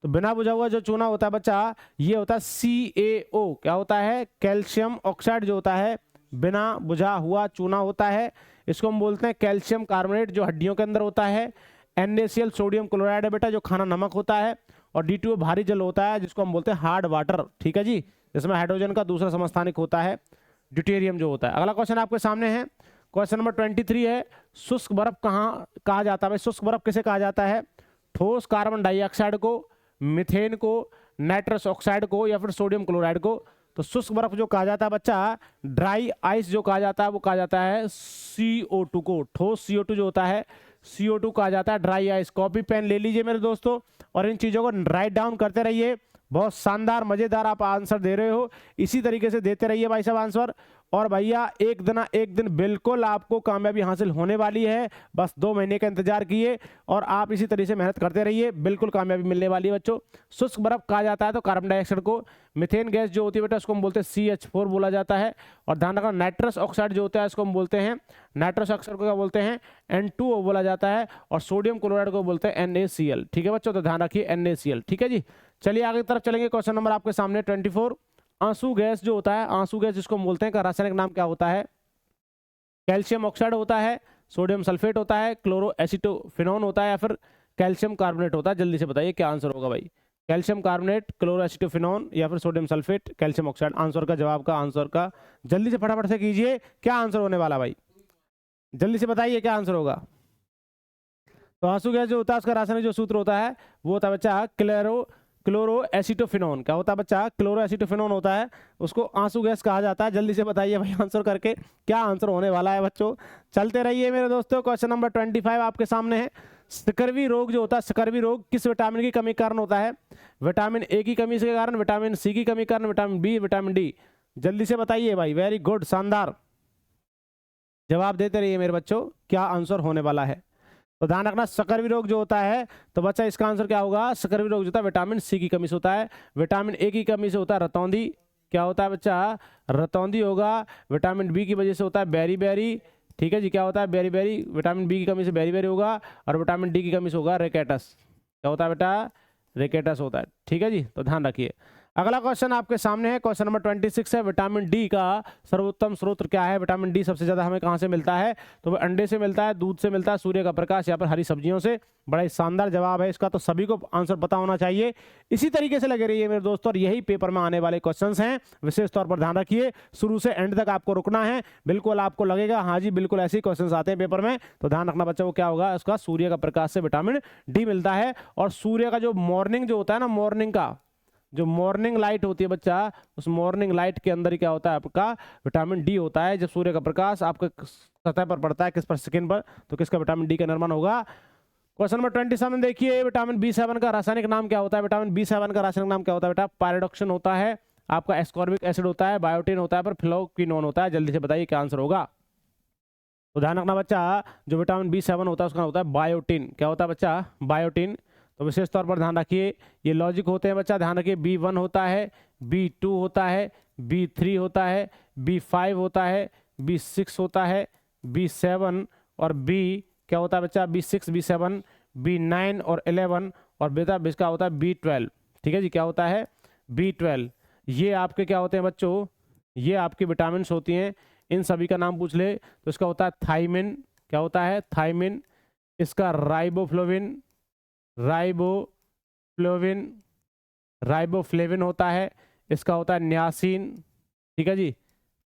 तो बिना बुझा हुआ जो चूना होता है बच्चा, ये होता है CaO। क्या होता है, कैल्शियम ऑक्साइड जो होता है बिना बुझा हुआ चूना होता है, इसको हम बोलते हैं कैल्शियम कार्बोनेट जो हड्डियों के अंदर होता है। NaCl सोडियम क्लोराइड है बेटा जो खाना नमक होता है, और D2O भारी जल होता है जिसको हम बोलते हैं हार्ड वाटर, ठीक है जी, जिसमें हाइड्रोजन का दूसरा समस्थानिक होता है ड्यूटेरियम जो होता है। अगला क्वेश्चन आपके सामने है, क्वेश्चन नंबर 23 है, शुष्क बर्फ कहाँ कहा जाता है। शुष्क बर्फ किसे कहा जाता है, ठोस कार्बन डाइऑक्साइड को, मीथेन को, नाइट्रस ऑक्साइड को, या फिर सोडियम क्लोराइड को। तो शुष्क बर्फ जो कहा जाता है बच्चा, ड्राई आइस जो कहा जाता है वो कहा जाता है CO2 को। ठोस CO2 जो होता है CO2 कहा जाता है ड्राई आइस। कॉपी पेन ले लीजिए मेरे दोस्तों और इन चीजों को राइट डाउन करते रहिए, बहुत शानदार मजेदार आप आंसर दे रहे हो, इसी तरीके से देते रहिए भाई साहब आंसर। और भैया एक दिन ना एक दिन बिल्कुल आपको कामयाबी हासिल होने वाली है, बस 2 महीने का इंतजार कीजिए और आप इसी तरीके से मेहनत करते रहिए, बिल्कुल कामयाबी मिलने वाली है बच्चों। शुष्क बर्फ कहा जाता है तो कार्बन डाइऑक्साइड को, मिथेन गैस जो होती है बेटा उसको हम बोलते हैं CH4 बोला जाता है। और ध्यान रखना नाइट्रस ऑक्साइड जो होता है उसको हम बोलते हैं, नाइट्रस ऑक्साइड को क्या बोलते हैं, N2O बोला जाता है। और सोडियम क्लोराइड को बोलते हैं NaCl। ठीक है बच्चों, तो ध्यान रखिए NaCl। ठीक है जी, चलिए आगे की तरफ चलेंगे। क्वेश्चन नंबर आपके सामने 24। आंसू गैस जो होता है, आंसू गैस जिसको हम बोलते हैं, का रासायनिक नाम क्या होता है? कैल्शियम ऑक्साइड होता है, सोडियम सल्फेट होता है, क्लोरो एसिटोफिनॉन होता है, या फिर कैल्शियम कार्बोनेट होता है? जल्दी से बताइए क्या आंसर होगा भाई। कैल्शियम कार्बोनेट, क्लोरो एसिटोफिनॉन, या फिर sodium sulphate, calcium oxide? Answer का जवाब का आंसर का जल्दी से फटाफट से कीजिए, क्या आंसर होने वाला भाई, जल्दी से बताइए क्या आंसर होगा। तो आंसू गैस जो होता है उसका रासायनिक जो सूत्र होता है वो होता है बच्चा क्लोरो एसिटोफिनॉन। क्या होता है बच्चा? क्लोरो एसिटोफिनॉन होता है, उसको आंसू गैस कहा जाता है। जल्दी से बताइए भाई आंसर करके क्या आंसर होने वाला है बच्चों। चलते रहिए मेरे दोस्तों। क्वेश्चन नंबर 25 आपके सामने है। स्कर्वी रोग जो होता है, स्कर्वी रोग किस विटामिन की कमी के कारण होता है? विटामिन ए की कमी के कारण, विटामिन सी की कमी के कारण, विटामिन बी, विटामिन डी? जल्दी से बताइए भाई, वेरी गुड, शानदार जवाब देते रहिए मेरे बच्चों, क्या आंसर होने वाला है। तो ध्यान रखना, स्कर्वी रोग जो होता है तो बच्चा इसका आंसर क्या होगा? स्कर्वी रोग जो होता है विटामिन सी की कमी से होता है। विटामिन ए की कमी से होता है रतौंधी। क्या होता है बच्चा? रतौंधी होगा। विटामिन बी की वजह से होता है बेरी बेरी। ठीक है जी, क्या होता है? Berry berry. विटामिन बी की कमी से बेरी बेरी होगा। और विटामिन डी की कमी से होगा रेकेटस। क्या होता है बेटा? रेकेटस होता है। ठीक है जी, तो ध्यान रखिए। अगला क्वेश्चन आपके सामने है, क्वेश्चन नंबर 26 है। विटामिन डी का सर्वोत्तम स्रोत क्या है? विटामिन डी सबसे ज्यादा हमें कहां से मिलता है? तो वह अंडे से मिलता है, दूध से मिलता है, सूर्य का प्रकाश, या फिर हरी सब्जियों से? बड़ा ही शानदार जवाब है इसका, तो सभी को आंसर पता होना चाहिए। इसी तरीके से लगे रहिए मेरे दोस्तों, और यही पेपर में आने वाले क्वेश्चंस हैं, विशेष तौर पर ध्यान रखिए, शुरू से एंड तक आपको रुकना है। बिल्कुल आपको लगेगा हाँ जी बिल्कुल ऐसे ही क्वेश्चन आते हैं पेपर में, तो ध्यान रखना बच्चों को क्या होगा, उसका सूर्य का प्रकाश से विटामिन डी मिलता है। और सूर्य का जो मॉर्निंग जो होता है ना, मॉर्निंग का जो मॉर्निंग लाइट होती है बच्चा, उस मॉर्निंग लाइट के अंदर ही क्या होता है आपका? विटामिन डी होता है। जब सूर्य का प्रकाश आपके सतह पर पड़ता है, किस पर? स्किन पर, तो किसका? विटामिन डी का निर्माण होगा। क्वेश्चन नंबर 27 देखिए, विटामिन B7 का रासायनिक नाम क्या होता है? विटामिन B7 का रासायनिक नाम क्या होता है बेटा? पायरोडॉक्सिन होता है, आपका एस्कॉर्बिक एसिड होता है, बायोटिन होता है, पर फ्लोक्विनोन होता है। जल्दी से बताइए क्या आंसर होगा। तो ध्यान रखना बच्चा, जो विटामिन B7 होता है उसका होता है बायोटिन। क्या होता है बच्चा? बायोटिन। तो विशेष तौर पर ध्यान रखिए, ये लॉजिक होते हैं बच्चा, ध्यान रखिए। B1 होता है, B2 होता है, B3 होता है, B5 होता है, B6 होता है, B7 और B क्या होता है बच्चा? B6, B7, B9 और 11, और बेटा इसका होता है B12। ठीक है जी, क्या होता है? B12। ये आपके क्या होते हैं बच्चों? ये आपकी विटामिन होती हैं। इन सभी का नाम पूछ ले तो इसका होता है थाइमिन। क्या होता है? थाइमिन। इसका राइबोफ्लोविन, राइबोफ्लोविन, राइबोफ्लेविन होता है। इसका होता है न्यासिन। ठीक है जी,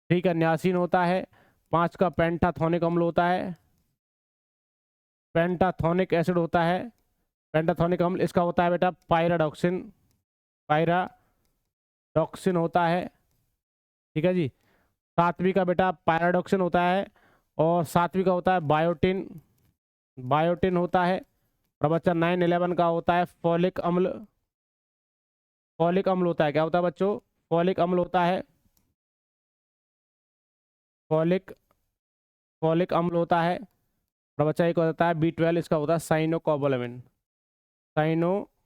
ठीक है, न्यासिन होता है। 5 का पेंटाथोनिक अम्ल होता है, पेंटाथोनिक एसिड होता है, पेंटाथोनिक अम्ल। इसका होता है बेटा पायराडॉक्सिन, पायराडॉक्सिन होता है। ठीक है जी, 7वीं का बेटा पायराडॉक्सिन होता है, और 7वीं का होता है बायोटिन, बायोटिन होता है। और बच्चा 9-11 का होता है फॉलिक अम्ल, फॉलिक अम्ल होता है। क्या होता है बच्चों? फॉलिक अम्ल होता है, फॉलिक फॉलिक अम्ल होता है। और बच्चा एक होता है B12, इसका होता है साइनोकोबालामिन, साइनोकोबालामिन।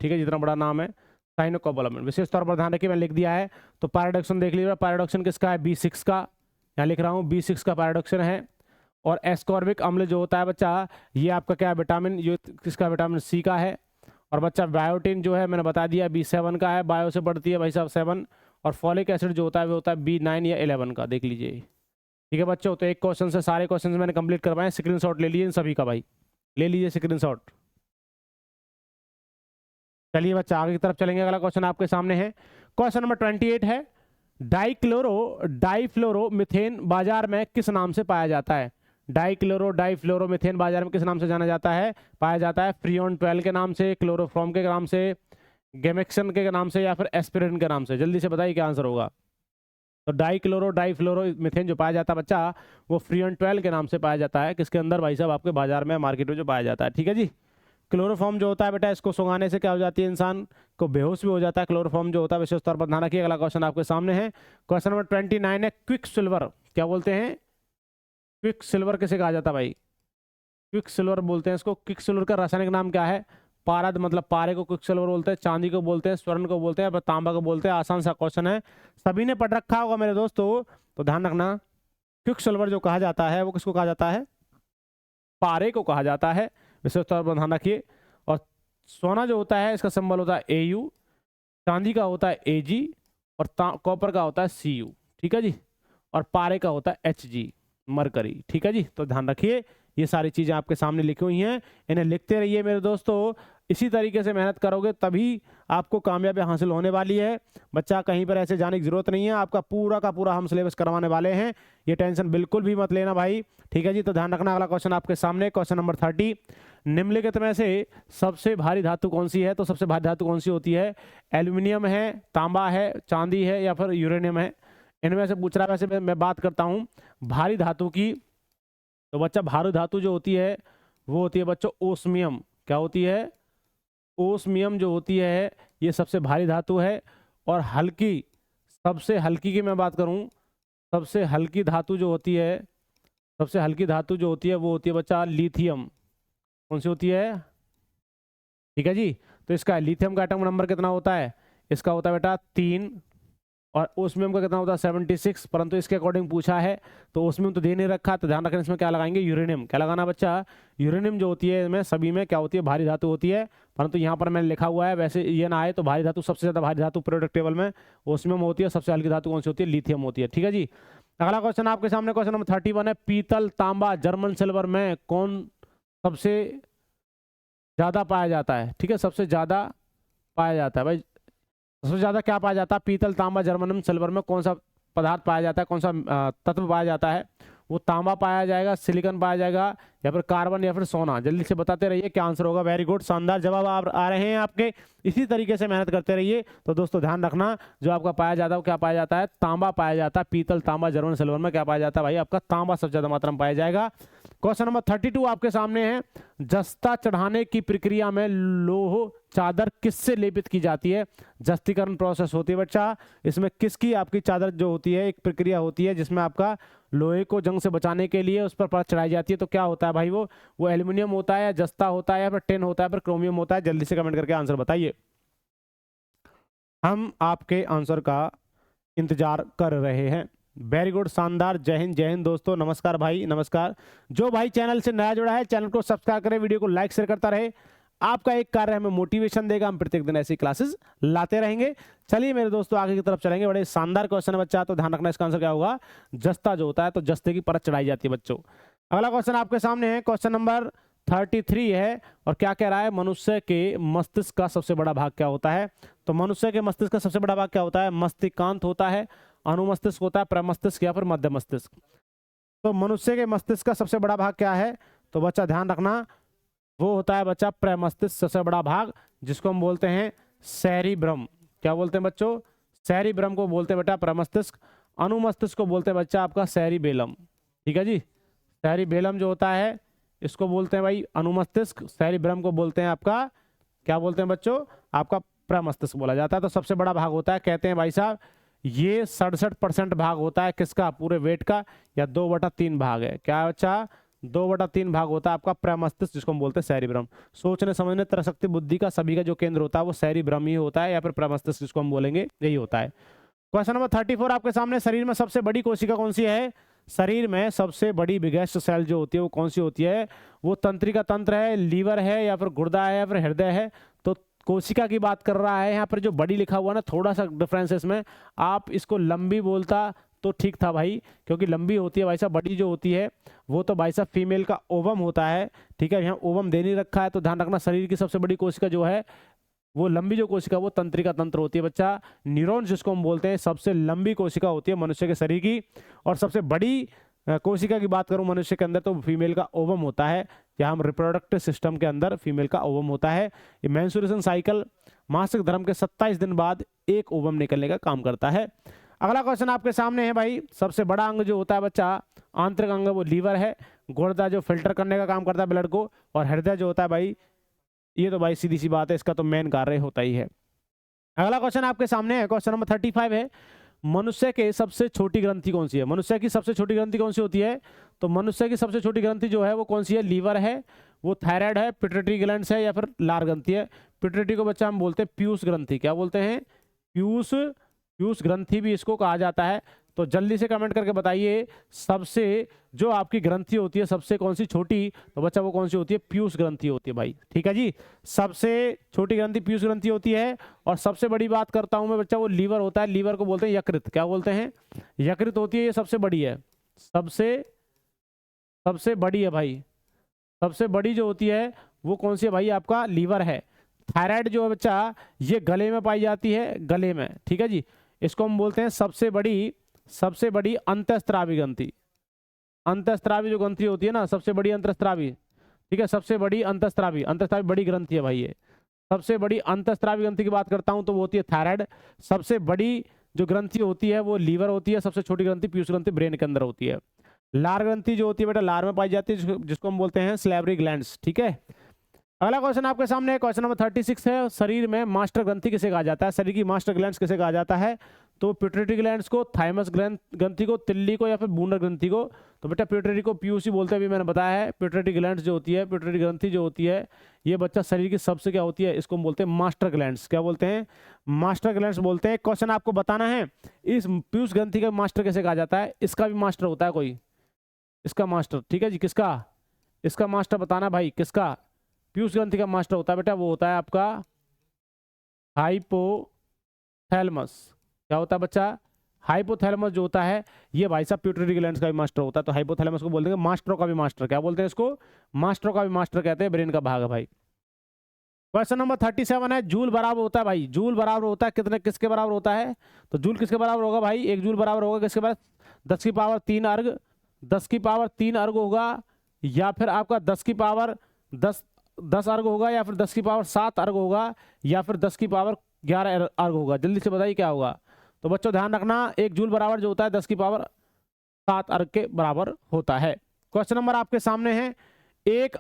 ठीक है, जितना बड़ा नाम है साइनोकोबालामिन। विशेष तौर पर ध्यान रखिए, मैंने लिख दिया है। तो पैराडॉक्सिन देख लीजिए, पैराडॉक्सिन किसका है? B6 का, यहाँ लिख रहा हूँ B6 का पैराडॉक्सिन है। और एस्कॉर्बिक अम्ल जो होता है बच्चा, ये आपका क्या है? विटामिन, ये किसका? विटामिन सी का है। और बच्चा बायोटिन जो है मैंने बता दिया B7 का है, बायो से पढ़ती है भाई साहब 7। और फॉलिक एसिड जो होता है वो होता है B9 या 11 का, देख लीजिए। ठीक है बच्चों, तो एक क्वेश्चन से सारे क्वेश्चन मैंने कंप्लीट करवाए। स्क्रीनशॉट ले लीजिए इन सभी का भाई, ले लीजिए स्क्रीनशॉट। चलिए बच्चा आगे की तरफ चलेंगे। अगला क्वेश्चन आपके सामने है, क्वेश्चन नंबर 28 है। डाइफ्लोरो मिथेन बाजार में किस नाम से पाया जाता है? डाइफ्लोरो मिथेन बाजार में किस नाम से जाना जाता है? पाया जाता है फ्रीऑन 12 के नाम से, क्लोरोफॉर्म के नाम से, गेमेक्सन के नाम से, या फिर एस्पिरिन के नाम से? जल्दी से बताइए क्या आंसर होगा। तो डाइफ्लोरो मिथेन जो पाया जाता है बच्चा, वो फ्रीऑन 12 के नाम से पाया जाता है। किसके अंदर भाई साहब? आपके बाजार में, मार्केट में जो पाया जाता है। ठीक है जी, क्लोरोफॉर्म जो होता है बेटा, इसको सुंघाने से क्या हो जाती है, इंसान को बेहोश भी हो जाता है। क्लोरोफॉर्म जो होता है विशेष तौर पर ध्यान रखिए। अगला क्वेश्चन आपके सामने है, क्वेश्चन नंबर 29 है, क्विक सिल्वर क्या बोलते हैं, क्विक सिल्वर किसे कहा जाता है भाई, क्विक सिल्वर बोलते हैं इसको। क्विक सिल्वर का रासायनिक नाम क्या है, पारद मतलब पारे को क्विक सिल्वर बोलते हैं, चांदी को बोलते हैं, स्वर्ण को बोलते हैं, तांबा को बोलते हैं। आसान सा क्वेश्चन है, सभी ने पढ़ रखा होगा मेरे दोस्तों, तो ध्यान रखना। क्विक सिल्वर जो कहा जाता है वो किसको कहा जाता है, पारे को कहा जाता है, विशेष तौर पर ध्यान रखिए। और सोना जो होता है इसका सिंबल होता है AU, चांदी का होता है AG, और कॉपर का होता है CU, ठीक है जी। और पारे का होता है HG, मरकरी, ठीक है जी। तो ध्यान रखिए, ये सारी चीजें आपके सामने लिखी हुई हैं, इन्हें लिखते रहिए मेरे दोस्तों। इसी तरीके से मेहनत करोगे तभी आपको कामयाबी हासिल होने वाली है। बच्चा कहीं पर ऐसे जाने की जरूरत नहीं है, आपका पूरा का पूरा हम सिलेबस करवाने वाले हैं, ये टेंशन बिल्कुल भी मत लेना भाई, ठीक है जी। तो ध्यान रखना। अगला क्वेश्चन आपके सामने, क्वेश्चन नंबर 30, निम्नलिखित में से सबसे भारी धातु कौन सी है। तो सबसे भारी धातु कौन सी होती है, एल्यूमिनियम है, तांबा है, चांदी है, या फिर यूरेनियम है। इनमें से पूछ रहा है। वैसे मैं बात करता हूँ भारी धातु की, तो बच्चा भारी धातु जो होती है वो होती है बच्चों ओस्मियम। क्या होती है, ओस्मियम जो होती है ये सबसे भारी धातु है। और हल्की, सबसे हल्की की मैं बात करूं, सबसे हल्की धातु जो होती है, सबसे हल्की धातु जो होती है वो होती है बच्चा लिथियम। कौन सी होती है, ठीक है जी। तो इसका लिथियम का एटम नंबर कितना होता है, इसका होता है बेटा 3, और ओस्मियम का कितना होता है 76, परंतु इसके अकॉर्डिंग पूछा है तो ओस्मियम तो दे नहीं रखा, तो ध्यान रखना इसमें क्या लगाएंगे, यूरेनियम। क्या लगाना बच्चा, यूरेनियम जो होती है इसमें सभी में क्या होती है, भारी धातु होती है, परंतु यहाँ पर मैंने लिखा हुआ है, वैसे ये ना आए तो भारी धातु, सबसे ज्यादा भारी धातु पीरियोडिक टेबल में ओस्मियम होती है, सबसे हल्की धातु कौन सी होती है, लिथियम होती है, ठीक है जी। अगला क्वेश्चन आपके सामने, क्वेश्चन नंबर 31 है, पीतल, तांबा, जर्मन सिल्वर में कौन सबसे ज्यादा पाया जाता है, ठीक है, सबसे ज्यादा पाया जाता है भाई, सबसे ज्यादा क्या पाया जाता है, पीतल, तांबा, जर्मनियम, सिल्वर में कौन सा पदार्थ पाया जाता है, कौन सा तत्व पाया जाता है। वो तांबा पाया जाएगा, सिलिकॉन पाया जाएगा, या फिर कार्बन, या फिर सोना। जल्दी से बताते रहिए क्या आंसर होगा। वेरी गुड, शानदार जवाब आ रहे हैं आपके। इसी तरीके से मेहनत करते रहिए। तो दोस्तों ध्यान रखना, जो आपका पाया जाता है वो क्या पाया जाता है, तांबा पाया जाता है। पीतल, तांबा, जर्मन, सिल्वर में क्या पाया जाता है भाई, आपका तांबा सबसे ज्यादा मात्रा में पाया जाएगा। क्वेश्चन नंबर 32 आपके सामने है, जस्ता चढ़ाने की प्रक्रिया में लोह चादर किससे लेपित की जाती है। जस्तीकरण प्रोसेस होती है बच्चा, इसमें किसकी आपकी चादर जो होती है, एक प्रक्रिया होती है जिसमें आपका लोहे को जंग से बचाने के लिए उस पर परत चढ़ाई जाती है। तो क्या होता है भाई, वो एल्यूमिनियम होता है, या जस्ता होता है, या फिर टिन होता है, फिर क्रोमियम होता है। जल्दी से कमेंट करके आंसर बताइए, हम आपके आंसर का इंतजार कर रहे हैं। वेरी गुड, शानदार, जय हिंद, जय हिंद दोस्तों। नमस्कार भाई, नमस्कार। जो भाई चैनल से नया जुड़ा है चैनल को सब्सक्राइब करें, वीडियो को लाइक शेयर करता रहे। आपका एक कार्य हमें मोटिवेशन देगा, हम प्रत्येक दिन ऐसी क्लासेस लाते रहेंगे। चलिए मेरे दोस्तों आगे की तरफ चलेंगे। बड़े शानदार क्वेश्चन है बच्चा, तो ध्यान रखना इसका आंसर क्या होगा, जस्ता जो होता है, तो जस्ते की परत चढ़ाई जाती है बच्चों। अगला क्वेश्चन आपके सामने है, क्वेश्चन नंबर 33 है, और क्या कह रहा है, मनुष्य के मस्तिष्क का सबसे बड़ा भाग क्या होता है। तो मनुष्य के मस्तिष्क का सबसे बड़ा भाग क्या होता है, मस्तिष्कांत होता है, अनुमस्तिष्क होता है, प्रमस्तिष्क, या फिर मध्य मस्तिष्क। तो मनुष्य के मस्तिष्क का सबसे बड़ा भाग क्या है, तो बच्चा ध्यान रखना वो होता है बच्चा प्रमस्तिष्क, सबसे बड़ा भाग, जिसको हम बोलते हैं सेरिब्रम। क्या बोलते हैं बच्चों, सेरिब्रम को बोलते हैं बेटा प्रमस्तिष्क। अनुमस्तिष्क को बोलते हैं बच्चा आपका सेरिबेलम, ठीक है जी। सेरिबेलम जो होता है इसको बोलते हैं भाई अनुमस्तिष्क, सेरिब्रम को बोलते हैं आपका क्या बोलते हैं बच्चों, आपका प्रमस्तिष्क बोला जाता है। तो सबसे बड़ा भाग होता है, कहते हैं भाई साहब ये 67% भाग होता है किसका, पूरे वेट का, या 2/3 भाग है। क्या बच्चा, 2/3 भाग होता है आपका प्रमस्तिष्क, जिसको हम बोलते हैं सेरिब्रम। सोचने समझने तरशक्ति बुद्धि का सभी का जो केंद्र होता है वो सेरिब्रम ही होता है, या फिर प्रमस्तिष्क जिसको हम बोलेंगे यही होता है। क्वेश्चन नंबर 34 आपके सामने, शरीर में सबसे बड़ी कोशिका कौन सी है। शरीर में सबसे बड़ी बिगेस्ट सेल जो होती है वो कौन सी होती है, वो तंत्रिका तंत्र है, लीवर है, या फिर गुर्दा है, या फिर हृदय है। तो कोशिका की बात कर रहा है यहाँ पर, जो बड़ी लिखा हुआ ना थोड़ा सा डिफरेंस है इसमें, आप इसको लंबी बोलता तो ठीक था भाई, क्योंकि लंबी होती है भाई साहब, बड़ी जो होती है वो तो भाई साहब फीमेल का ओवम होता है, ठीक है। यहाँ ओवम दे नहीं रखा है, तो ध्यान रखना शरीर की सबसे बड़ी कोशिका जो है वो लंबी जो कोशिका वो तंत्रिका तंत्र होती है बच्चा। न्यूरॉन्स जिसको हम बोलते हैं सबसे लंबी कोशिका होती है मनुष्य के शरीर की। और सबसे बड़ी कोशिका की बात करूं मनुष्य के अंदर तो फीमेल का ओवम होता है, या हम रिप्रोडक्टिव सिस्टम के अंदर फीमेल का ओवम होता है। ये मेंस्ट्रुएशन साइकिल मासिक धर्म के 27 दिन बाद एक ओवम निकलने का काम करता है। अगला क्वेश्चन आपके सामने है भाई, सबसे बड़ा अंग जो होता है बच्चा आंतरिक अंग वो लीवर है, गुर्दा जो फिल्टर करने का काम करता है ब्लड को, और हृदय जो होता है भाई ये तो भाई सीधी सी बात है, इसका तो मेन कार्य होता ही है। अगला क्वेश्चन आपके सामने है, क्वेश्चन नंबर 35 है, मनुष्य के सबसे छोटी ग्रंथि कौन सी है? मनुष्य की सबसे छोटी ग्रंथि कौन सी होती है? तो मनुष्य की सबसे छोटी ग्रंथि जो है वो कौन सी है? लीवर है, वो थायराइड है, पिट्यूटरी ग्लैंड्स है, या फिर लार ग्रंथि है। पिट्यूटरी को बच्चा हम बोलते हैं पीयूष ग्रंथि। क्या बोलते हैं? पीयूष ग्रंथि भी इसको कहा जाता है। तो जल्दी से कमेंट करके बताइए, सबसे जो आपकी ग्रंथि होती है सबसे कौन सी छोटी, तो बच्चा वो कौन सी होती है? पीयूष ग्रंथि होती है भाई। ठीक है जी, सबसे छोटी ग्रंथि पीयूष ग्रंथि होती है। और सबसे बड़ी बात करता हूं मैं बच्चा, वो लीवर होता है। लीवर को बोलते हैं यकृत। क्या बोलते हैं? यकृत होती है, ये सबसे बड़ी है। सबसे बड़ी है भाई। सबसे बड़ी जो होती है वो कौन सी है भाई? आपका लीवर है। थायराइड जो है बच्चा, ये गले में पाई जाती है, गले में। ठीक है जी, इसको हम बोलते हैं सबसे बड़ी अंतःस्रावी ग्रंथि। अंतःस्रावी जो ग्रंथि होती है ना, सबसे बड़ी अंतःस्रावी, ठीक है, सबसे बड़ी अंतःस्रावी बड़ी ग्रंथि है भाई ये। सबसे बड़ी अंतःस्रावी ग्रंथि की बात करता हूं तो वो होती है थायराइड। सबसे बड़ी जो ग्रंथि होती है वो लीवर होती है। सबसे छोटी ग्रंथि पीयूष ग्रंथि ब्रेन के अंदर होती है। लार ग्रंथि जो होती है बेटा, लार में पाई जाती है, जिसको हम बोलते हैं सैलिवरी ग्लैंड्स। ठीक है, अगला क्वेश्चन आपके सामने, क्वेश्चन नंबर 36 है, शरीर में मास्टर ग्रंथि किसे कहा जाता है? शरीर की मास्टर ग्लैंड्स किसे कहा जाता है? तो पिट्यूटरी ग्लैंड्स को, थाइमस ग्रंथि को, तिल्ली को, या फिर बूनर ग्रंथि को। तो बेटा पिट्यूटरी को पीयूसी बोलते हैं, अभी मैंने बताया है। पिट्यूटरी ग्लैंड्स जो होती है, पिट्यूटरी ग्रंथि जो होती है, ये बच्चा शरीर की सबसे क्या होती है? इसको हम बोलते हैं मास्टर ग्लैंड्स। क्या बोलते हैं? मास्टर ग्लैंड्स बोलते हैं। क्वेश्चन आपको बताना है, इस पीयूष ग्रंथि का मास्टर कैसे कहा जाता है? इसका भी मास्टर होता है कोई, इसका मास्टर। ठीक है जी, किसका? इसका मास्टर बताना भाई, किसका? पीयूष ग्रंथि का मास्टर होता है बेटा, वो होता है आपका हाइपोथैलेमस। क्या होता है बच्चा? हाइपोथैलेमस जो होता है, ये भाई साहब पिट्यूटरी ग्लैंड्स का भी मास्टर होता है। तो हाइपोथैलेमस को बोलते हैं मास्टरों का भी मास्टर। क्या बोलते हैं इसको? मास्टरों का भी मास्टर कहते हैं, ब्रेन का भाग है भाई। क्वेश्चन नंबर 37 है, जूल बराबर होता है भाई, जूल बराबर होता है कितने, किसके बराबर होता है? तो जूल किसके बराबर होगा भाई? एक जूल बराबर होगा किसके बराबर? 10 की पावर 3 अर्ग, 10 की पावर 3 अर्ग होगा, या फिर आपका 10 की पावर 10 अर्ग होगा, या फिर 10 की पावर 7 अर्ग होगा, या फिर 10 की पावर 11 अर्ग होगा। जल्दी से बताइए क्या होगा। तो बच्चों ध्यान रखना, एक जूल बराबर जो होता है 10 की पावर 7 अर्ग के बराबर होता है। क्वेश्चन नंबर आपके सामने है, एक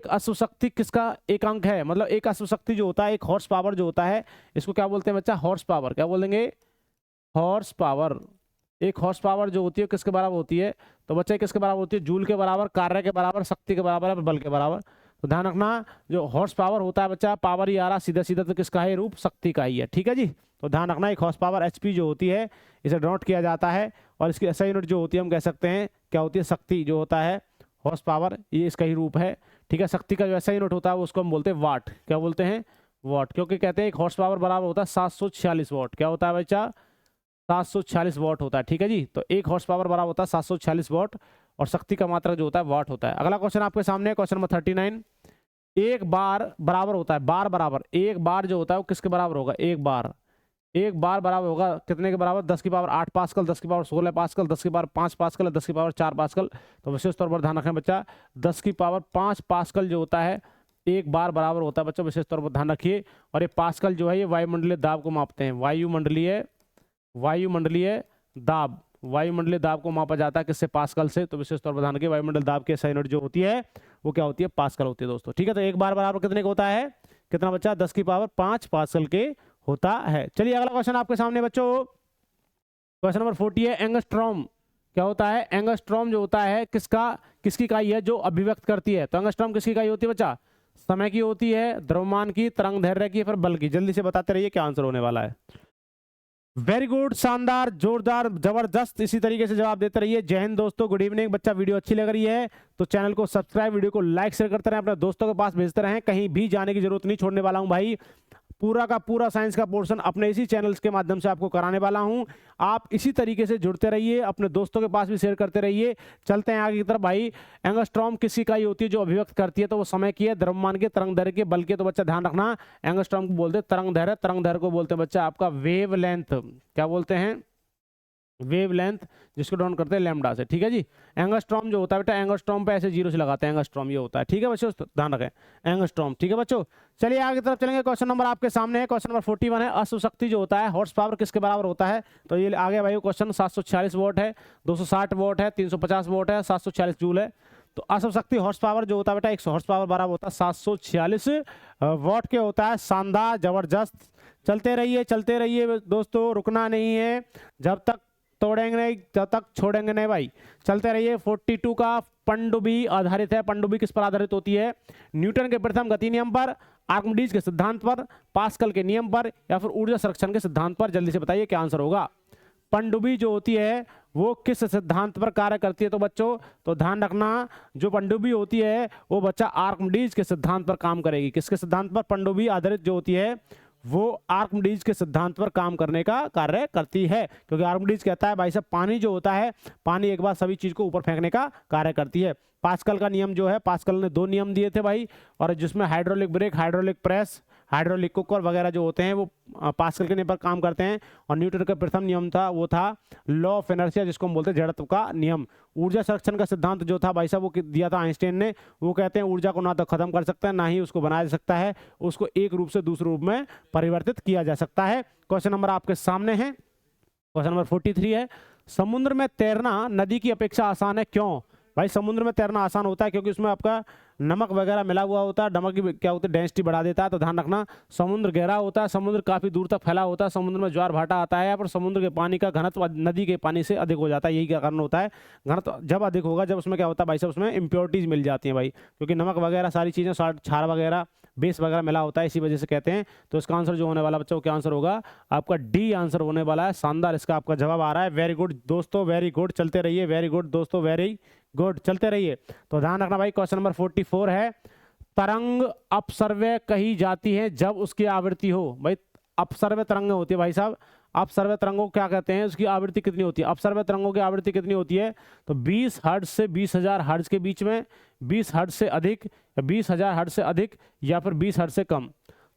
अश्वशक्ति किसका एक अंक है? मतलब एक अश्वशक्ति जो होता है, एक हॉर्स पावर जो होता है, इसको क्या बोलते हैं बच्चा? Horse power. क्या बोलेंगे? Horse power. एक हॉर्स पावर जो होती है किसके बराबर होती है? तो बच्चे किसके बराबर होती है? जूल के बराबर, कार्य के बराबर, शक्ति के बराबर, बल के बराबर। तो ध्यान रखना, जो हॉर्स पावर होता है बच्चा, पावर ही आ रहा सीधा सीधा, तो किसका है? रूप शक्ति का ही है। ठीक है जी, तो ध्यान रखना, एक हॉर्स पावर एचपी जो होती है, इसे डोट किया जाता है। और इसकी एसआई यूनिट जो होती है हम कह सकते हैं क्या होती है? शक्ति जो होता है, हॉर्स पावर, ये इसका ही रूप है। ठीक है, शक्ति का जो एसआई यूनिट होता है उसको हम बोलते हैं वाट। क्या बोलते हैं? वाट। क्योंकि कहते हैं एक हॉर्स पावर बराबर होता है 746 वाट। क्या होता है बच्चा? 746 वाट होता है। ठीक है जी, तो एक हॉर्स पावर बराबर होता है 746 वाट, और शक्ति का मात्रक जो होता है वाट होता है। अगला क्वेश्चन आपके सामने, क्वेश्चन नंबर 39, एक बार बराबर होता है, बार बराबर, एक बार जो होता है वो किसके बराबर होगा? एक बार बराबर होगा कितने के बराबर? 10 की पावर 8 पास्कल, 10 की पावर 16 पास्कल, 10 की पावर 5 पास्कल, 10 की पावर 4 पास्कल। तो विशेष तौर पर ध्यान रखें बच्चा, 10 की पावर 5 पास्कल जो होता है एक बार बराबर होता है बच्चों, विशेष तौर पर ध्यान रखिए। और ये पास्कल जो है ये वायुमंडलीय दाब को मापते हैं। वायुमंडलीय दाब को मापा जाता है किससे? पास्कल से। तो विशेष तौर पर ध्यान रखिए, वायुमंडल दाब के यूनिट जो होती है वो क्या होती है? पास्कल होती है दोस्तों। ठीक है, तो एक बार बराबर कितने का होता है? कितना बच्चा? 10 की पावर 5 पास्कल के होता है। चलिए अगला क्वेश्चन आपके सामने बच्चों, क्वेश्चन नंबर 40 है, एंगस्ट्रॉम क्या होता है? एंगस्ट्रॉम जो होता है किसकी इकाई है जो अभिव्यक्त करती है? तो एंगस्ट्रॉम किसकी इकाई होती है बच्चा? समय की होती है, द्रव्यमान की, तरंग दैर्ध्य की, फिर बल की। जल्दी से बताते रहिए क्या आंसर होने वाला है। वेरी गुड, शानदार, जोरदार, जबरदस्त, इसी तरीके से जवाब देते रहिए। जय हिंद दोस्तों, गुड इवनिंग। बच्चा वीडियो अच्छी लग रही है तो चैनल को सब्सक्राइब, वीडियो को लाइक शेयर करते रहें, अपने दोस्तों के पास भेजते रहें। कहीं भी जाने की जरूरत नहीं, छोड़ने वाला हूं भाई। पूरा का पूरा साइंस का पोर्शन अपने इसी चैनल्स के माध्यम से आपको कराने वाला हूं। आप इसी तरीके से जुड़ते रहिए, अपने दोस्तों के पास भी शेयर करते रहिए। चलते हैं आगे की तरफ भाई। एंगस्ट्रॉम किसी का ही होती है जो अभिव्यक्त करती है? तो वो समय की है, द्रव्यमान के, तरंग दैर्ध्य के, बल के। तो बच्चा ध्यान रखना, एंगस्ट्रॉम को बोलते हैं तरंग दैर्ध्य, तरंग दैर्ध्य को बोलते हैं बच्चा आपका वेव लेंथ। क्या बोलते हैं? वेव लेंथ, जिसको डाउन करते हैं लैम्डा से। ठीक है जी, एंगस्ट्रॉम जो होता है बेटा, एंगस्ट्रॉम पे ऐसे जीरो से लगाते हैं, एंगस्ट्रॉम ये होता है। ठीक है बच्चों, ध्यान रखें, एंगस्ट्रॉम। ठीक है बच्चों, चलिए आगे की तरफ चलेंगे। क्वेश्चन नंबर आपके सामने है, क्वेश्चन नंबर 41 है, अश्वशक्ति जो होता है, हॉर्स पावर किसके बराबर होता है? तो ये आगे भाई क्वेश्चन 746 वॉट है, 260 वॉट है, 350 वॉट है, 746 जूल है। तो असम शक्ति हॉर्स पावर जो होता है बेटा 100 हॉर्स पावर बराबर होता है 746 वॉट के होता है। शानदार, जबरदस्त। चलते रहिए दोस्तों, रुकना नहीं है, जब तक तोड़ेंगे नहीं जब तक छोड़ेंगे नहीं भाई। चलते रहिए। 42 का पनडुब्बी आधारित है। पनडुब्बी किस पर आधारित होती है? न्यूटन के प्रथम गति नियम पर, आर्किमिडीज के सिद्धांत पर, पास्कल के नियम पर, या फिर ऊर्जा संरक्षण के सिद्धांत पर। जल्दी से बताइए क्या आंसर होगा। पनडुब्बी जो होती है वो किस सिद्धांत पर कार्य करती है? तो बच्चों तो ध्यान रखना, जो पनडुब्बी होती है वो बच्चा आर्किमिडीज के सिद्धांत पर काम करेगी। किसके सिद्धांत पर? पनडुब्बी आधारित जो होती है वो आर्किमिडीज के सिद्धांत पर काम करने का कार्य करती है, क्योंकि आर्किमिडीज कहता है भाई साहब पानी जो होता है, पानी एक बार सभी चीज को ऊपर फेंकने का कार्य करती है। पास्कल का नियम जो है, पास्कल ने 2 नियम दिए थे भाई, और जिसमें hydraulic brake, hydraulic press, hydraulic cooker वगैरह जो होते हैं वो पास्कल के नियम पर काम करते हैं। और न्यूटन का प्रथम नियम था वो था लॉ ऑफ इनर्शिया, जिसको हम बोलते हैं जड़त्व का नियम। ऊर्जा संरक्षण का सिद्धांत जो था भाई साहब वो दिया था आइंस्टाइन ने। वो कहते हैं ऊर्जा को ना तो खत्म कर सकता है ना ही उसको बनाया जा सकता है, उसको एक रूप से दूसरे रूप में परिवर्तित किया जा सकता है। क्वेश्चन नंबर आपके सामने है, क्वेश्चन नंबर 43 है, समुद्र में तैरना नदी की अपेक्षा आसान है, क्यों? भाई समुद्र में तैरना आसान होता है क्योंकि उसमें आपका नमक वगैरह मिला हुआ होता है। नमक की क्या होता है? डेंसिटी बढ़ा देता है। तो ध्यान रखना, समुद्र गहरा होता है, समुद्र काफी दूर तक फैला होता है, समुद्र में ज्वार भाटा आता है, पर समुद्र के पानी का घनत्व नदी के पानी से अधिक हो जाता है। यही क्या कारण होता है? घनत्व जब अधिक होगा, जब उसमें क्या होता है भाई साहब, उसमें इंप्योरिटीज मिल जाती हैं भाई, क्योंकि नमक वगैरह सारी चीजें क्षार वगैरह बेस वगैरह मिला होता है, इसी वजह से कहते हैं। तो इसका आंसर जो होने वाला बच्चों क्या आंसर होगा? आपका डी आंसर होने वाला है। शानदार, इसका आपका जवाब आ रहा है। वेरी गुड दोस्तों, वेरी गुड। चलते रहिए, वेरी गुड दोस्तों, वेरी गुड। चलते रहिए। तो ध्यान रखना भाई, क्वेश्चन नंबर 44 है, तरंग अपसर्व्य कही जाती है जब उसकी आवृत्ति हो। भाई अपसर्व्य तरंग होती है भाई साहब, अपसर्व्य तरंगों को क्या कहते हैं? उसकी आवृत्ति कितनी होती है? अपसर्व्य तरंगों की आवृत्ति कितनी होती है? तो 20 हर्ट्ज से 20,000 हर्ट्ज के बीच में, 20 हर्ट्ज से अधिक, 20,000 हर्ट्ज से अधिक, या फिर 20 हर्ट्ज से कम।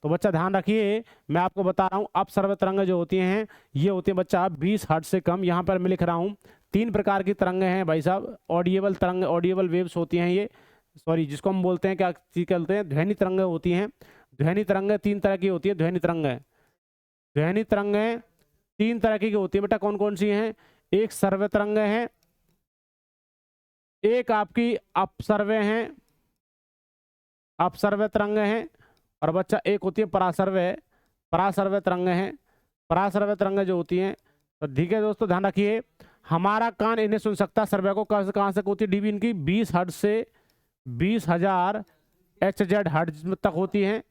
तो बच्चा ध्यान रखिए, मैं आपको बता रहा हूँ अपसर्व्य तरंग जो होती हैं ये होती है बच्चा 20 हर्ट्ज से कम। यहाँ पर मैं लिख रहा हूँ 3 प्रकार की तरंगें हैं भाई साहब। ऑडिएबल तरंग, ऑडिएबल वेव्स होती हैं ये, सॉरी जिसको हम बोलते हैं क्या चीज कहते हैं? ध्वनि तरंगें होती हैं। ध्वनि तरंगें 3 तरह की होती है। ध्वनि तरंगें 3 तरह की होती है बेटा। कौन कौन सी हैं? एक सर्व्य तरंगें हैं, एक आपकी अपसर्व्य हैं, अपसर्व्य तरंगें हैं, और बच्चा एक होती है परासर्व्य, परासर्व्य तरंगें हैं। परासर्व्य तरंगें जो होती हैं, तो ठीक है दोस्तों ध्यान रखिए, हमारा कान इन्हें सुन सकता है। सर्वे को कहां से होती है? डीबी इनकी 20 हर्ट्ज से 20,000 HZ हर्ट्ज तक होती हैं।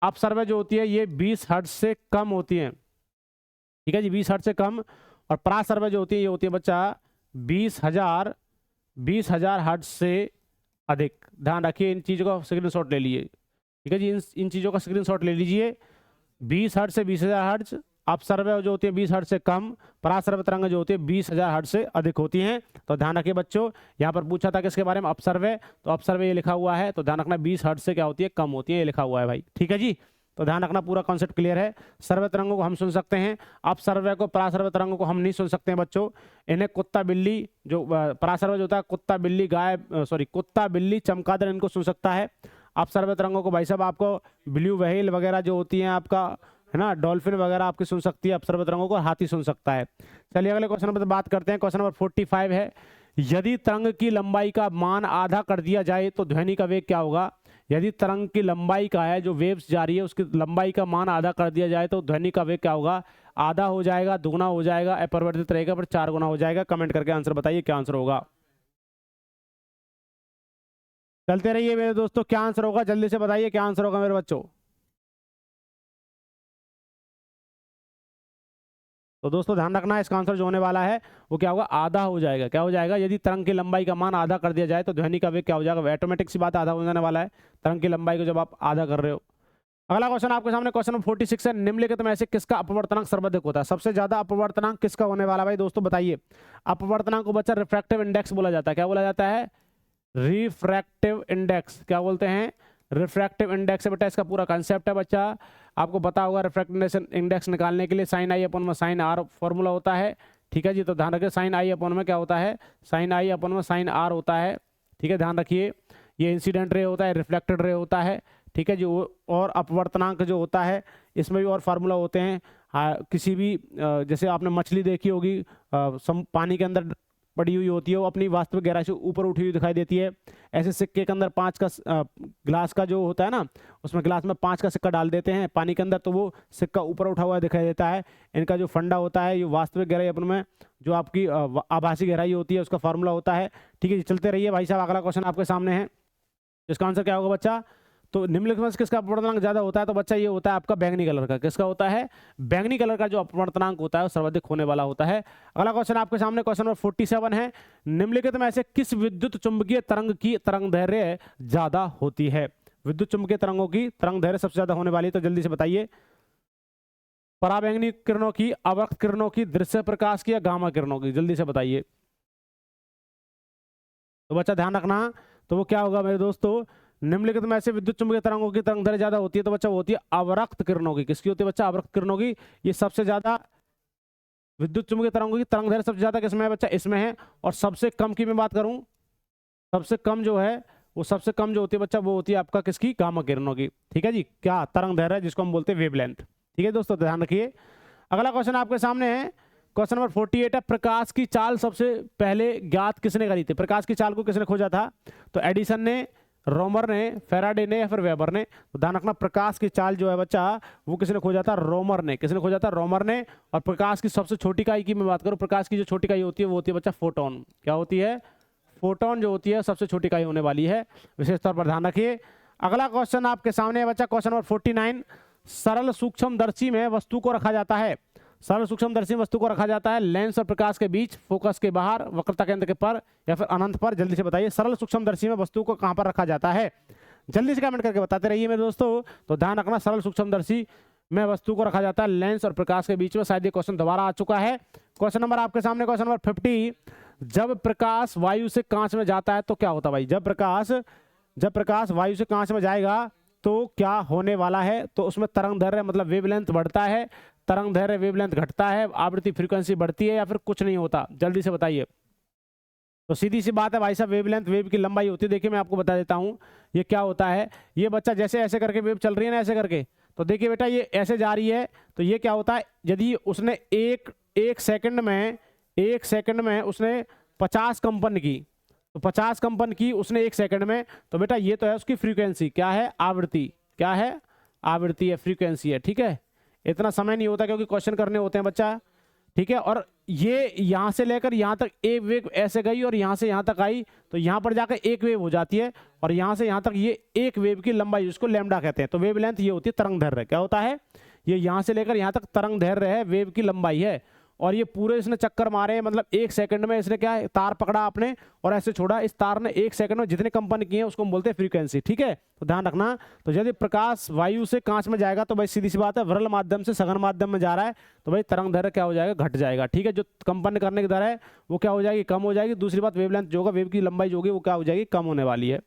अपसर्व्य जो होती है ये 20 हर्ट्ज से कम होती हैं, ठीक है जी, 20 हर्ट्ज से कम। और परासर्व्य जो होती है ये होती है बच्चा 20,000 हर्ट्ज से अधिक। ध्यान रखिए, इन चीजों का स्क्रीनशॉट ले लीजिए, ठीक है जी, इन चीजों का स्क्रीनशॉट ले लीजिए। 20 हर्ट्ज से 20,000 हर्ट्ज, अपसर्व्य जो होती है 20 हर्ट्ज से कम, परासर्व्य तरंग जो होती है 20,000 हर्ट्ज से अधिक होती हैं। तो ध्यान रखिए बच्चों, यहाँ पर पूछा था किसके बारे में? अपसर्व्य, तो अपसर्व्य ये लिखा हुआ है, तो ध्यान रखना 20 हर्ट्ज से क्या होती है? कम होती है, ये लिखा हुआ है भाई, ठीक है जी। तो ध्यान रखना, पूरा कॉन्सेप्ट क्लियर है। सर्व्य तरंगों को हम सुन सकते हैं, अपसर्व्य को, परासर्व्य तरंगों को हम नहीं सुन सकते हैं बच्चों। इन्हें कुत्ता बिल्ली, जो परासर्व्य जो होता है कुत्ता बिल्ली गाय, सॉरी कुत्ता बिल्ली चमगादड़ इनको सुन सकता है। अपसर्व्य तरंगों को भाई साहब आपको ब्लू व्हेल वगैरह जो होती हैं आपका, है ना, डॉल्फिन वगैरह आपकी सुन सकती है। अपसर्व्य तरंगों को हाथी सुन सकता है। चलिए अगले क्वेश्चन पर बात करते हैं। क्वेश्चन नंबर 45 है, यदि तरंग की लंबाई का मान आधा कर दिया जाए तो ध्वनि का वेग क्या होगा? यदि तरंग की लंबाई का है, जो वेव्स जा रही है उसकी लंबाई का मान आधा कर दिया जाए तो ध्वनि का वेग क्या होगा? आधा हो जाएगा, दुगुना हो जाएगा, अपरिवर्तित रहेगा, पर 4 गुना हो जाएगा। कमेंट करके आंसर बताइए क्या आंसर होगा। चलते रहिए मेरे दोस्तों, क्या आंसर होगा जल्दी से बताइए क्या आंसर होगा मेरे बच्चों। तो दोस्तों ध्यान रखना, इसका आंसर जो होने वाला है वो क्या होगा? आधा हो जाएगा। क्या हो जाएगा? यदि तरंग की लंबाई का मान आधा कर दिया जाए तो ध्वनि का वेग क्या हो जाएगा? ऑटोमेटिक सी बात, आधा हो जाने वाला है तरंग की लंबाई को जब आप आधा कर रहे हो। अगला क्वेश्चन आपके सामने, क्वेश्चन नंबर 46 है, निम्नलिखित में से किसका अपवर्तनांक सर्वाधिक होता है? सबसे ज्यादा अपवर्तनांक किसका होने वाला भाई दोस्तों बताइए। अपवर्तनांक को बच्चा रिफ्रैक्टिव इंडेक्स बोला जाता है। क्या बोला जाता है? Refractive index. क्या बोलते हैं? रिफ्रैक्टिव इंडेक्स है बेटा, इसका पूरा कंसेप्ट है बच्चा। आपको पता होगा रिफ्रैक्टिव इंडेक्स निकालने के लिए साइन आई अपॉन में साइन आर फॉर्मूला होता है, ठीक है जी। तो ध्यान रखिए, साइन आई अपॉन में क्या होता है? साइन आई अपॉन में साइन आर होता है, ठीक है। ध्यान रखिए, ये इंसिडेंट रे होता है, रिफ्लेक्टेड रे होता है, ठीक है जी। और अपवर्तनांक जो होता है इसमें भी और फार्मूला होते हैं। किसी भी जैसे आपने मछली देखी होगी पानी के अंदर पड़ी हुई होती है वो अपनी वास्तविक गहराई से ऊपर उठी हुई दिखाई देती है। ऐसे सिक्के के अंदर 5 का ग्लास का जो होता है ना, उसमें ग्लास में 5 का सिक्का डाल देते हैं पानी के अंदर, तो वो सिक्का ऊपर उठा हुआ दिखाई देता है। इनका जो फंडा होता है, ये वास्तविक गहराई अपन में जो आपकी आभासी गहराई होती है उसका फॉर्मूला होता है। ठीक है जी, चलते रहिए भाई साहब। अगला क्वेश्चन आपके सामने है, इसका आंसर क्या होगा बच्चा? तो निम्नलिखित में से किसका अपवर्तनांक ज्यादा होता है? तो बच्चा ये होता है आपका बैंगनी कलर का। किसका होता है? बैंगनी कलर का जो अपवर्तनांक होता है वो सर्वाधिक होने वाला होता है। अगला क्वेश्चन आपके सामने, क्वेश्चन नंबर 47 है, निम्नलिखित में से किस विद्युत चुंबकीय तरंग की तरंगदैर्घ्य ज्यादा होती है? विद्युत चुंबकीय तरंगों की तरंगदैर्घ्य सबसे ज्यादा होने वाली है, तो जल्दी से बताइए। पराबैंगनी किरणों की, अवरक्त किरणों की, दृश्य प्रकाश की, या गामा किरणों की? जल्दी से बताइए। तो बच्चा ध्यान रखना, तो वो क्या होगा मेरे दोस्तों? निम्नलिखित में से विद्युत चुंबकीय तरंगों की तरंगदैर्घ्य ज्यादा होती है, तो बच्चा वो होती है अवरक्त किरणों की। किसकी होती है बच्चा? अवरक्त किरणों की। ये सबसे ज्यादा विद्युत चुंबकीय तरंगों की तरंगदैर्घ्य सबसे ज्यादा किसमें है बच्चा? इसमें है। और सबसे कम की मैं बात करूं, सबसे कम जो है वो सबसे कम जो होती है बच्चा, वो होती है आपका किसकी? गामा किरणों की। ठीक है जी, क्या तरंगदैर्घ्य जिसको हम बोलते हैं वेवलेंथ। ठीक है दोस्तों, ध्यान रखिए। अगला क्वेश्चन आपके सामने है, क्वेश्चन नंबर 48 है, प्रकाश की चाल सबसे पहले ज्ञात किसने करी थी? प्रकाश की चाल को किसने खोजा था? तो एडिसन ने, रोमर ने, फैराडे ने, या फिर वेबर ने? तो ध्यान रखना, प्रकाश की चाल जो है बच्चा वो किसने खोजा था? रोमर ने। किसने खोजा था? रोमर ने। और प्रकाश की सबसे छोटी इकाई की मैं बात करूं, प्रकाश की जो छोटी इकाई होती है वो होती है बच्चा फोटोन। क्या होती है? फोटोन जो होती है सबसे छोटी इकाई होने वाली है, विशेष तौर पर ध्यान रखिए। अगला क्वेश्चन आपके सामने है बच्चा, क्वेश्चन नंबर 49, सरल सूक्ष्मदर्शी में वस्तु को रखा जाता है। सरल सूक्ष्मदर्शी वस्तु को रखा जाता है लेंस और प्रकाश के बीच, फोकस के बाहर, वक्रता केंद्र के पर, या फिर अनंत पर? जल्दी से बताइए, सरल सूक्ष्मदर्शी में वस्तु को कहां पर रखा जाता है? जल्दी से कमेंट करके बताते रहिए मेरे दोस्तों। तो ध्यान रखना, सरल सूक्ष्मदर्शी में वस्तु को रखा जाता है लेंस और प्रकाश के बीच में। शायद ये क्वेश्चन दोबारा आ चुका है। क्वेश्चन नंबर आपके सामने, क्वेश्चन नंबर 50, जब प्रकाश वायु से कांच में जाता है तो क्या होता है भाई? जब प्रकाश वायु से कांच में जाएगा तो क्या होने वाला है? तो उसमें तरंगदैर्घ्य मतलब वेवलेंथ बढ़ता है, तरंगदैर्घ्य वेवलेंथ घटता है, आवृत्ति फ्रीक्वेंसी बढ़ती है, या फिर कुछ नहीं होता? जल्दी से बताइए। तो सीधी सी बात है भाई साहब, वेवलेंथ वेव की लंबाई होती है। देखिए मैं आपको बता देता हूं ये क्या होता है। ये बच्चा जैसे ऐसे करके वेव चल रही है ना, ऐसे करके, तो देखिए बेटा ये ऐसे जा रही है, तो ये क्या होता है, यदि उसने एक सेकंड में उसने 50 कंपन की, तो 50 कंपन की उसने 1 सेकंड में, तो बेटा ये तो है उसकी फ्रीक्वेंसी। क्या है? आवृत्ति। क्या है? आवृत्ति है, फ्रीक्वेंसी है। ठीक है, इतना समय नहीं होता क्योंकि क्वेश्चन करने होते हैं बच्चा। ठीक है, और ये यहां से लेकर यहां तक एक वेव ऐसे गई और यहां से यहां तक आई, तो यहां पर जाकर एक वेव हो जाती है, और यहां से यहां तक ये एक वेव की लंबाई, जिसको लैम्डा कहते हैं। तो वेवलेंथ ये होती है तरंगदैर्घ्य। क्या होता है? ये यहां से लेकर यहां तक तरंगदैर्घ्य है, वेव की लंबाई है। और ये पूरे इसने चक्कर मारे, मतलब 1 सेकंड में इसने क्या है, तार पकड़ा आपने और ऐसे छोड़ा, इस तार ने 1 सेकंड में जितने कंपन किए हैं उसको हम बोलते हैं फ्रीक्वेंसी। ठीक है, तो ध्यान रखना। तो यदि प्रकाश वायु से कांच में जाएगा तो भाई सीधी सी बात है, विरल माध्यम से सघन माध्यम में जा रहा है, तो भाई तरंगदैर्घ्य क्या हो जाएगा? घट जाएगा। ठीक है, जो कंपन करने की दर है वो क्या हो जाएगी? कम हो जाएगी। दूसरी बात, वेवलेंथ जो होगा, वेव की लंबाई जो होगी वो क्या हो जाएगी? कम होने वाली है।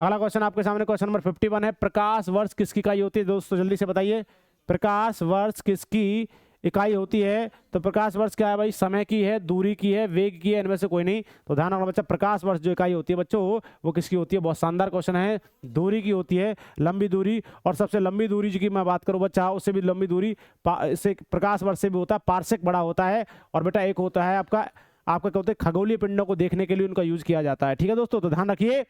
अगला क्वेश्चन आपके सामने, क्वेश्चन नंबर 51 है, प्रकाश वर्ष किसकी इकाई होती है? दोस्तों जल्दी से बताइए, प्रकाश वर्ष किसकी इकाई होती है? तो प्रकाश वर्ष क्या है भाई? समय की है, दूरी की है, वेग की है, इनमें से कोई नहीं। तो ध्यान रखना बच्चा, प्रकाश वर्ष जो इकाई होती है बच्चों वो किसकी होती है? बहुत शानदार क्वेश्चन है, दूरी की होती है, लंबी दूरी। और सबसे लंबी दूरी की मैं बात करूं बच्चा, उससे भी लंबी दूरी इससे प्रकाश वर्ष से भी होता है, पारसेक बड़ा होता है। और बेटा एक होता है आपका क्या होता है, खगोलीय पिंडों को देखने के लिए उनका यूज किया जाता है। ठीक है दोस्तों, तो ध्यान रखिए,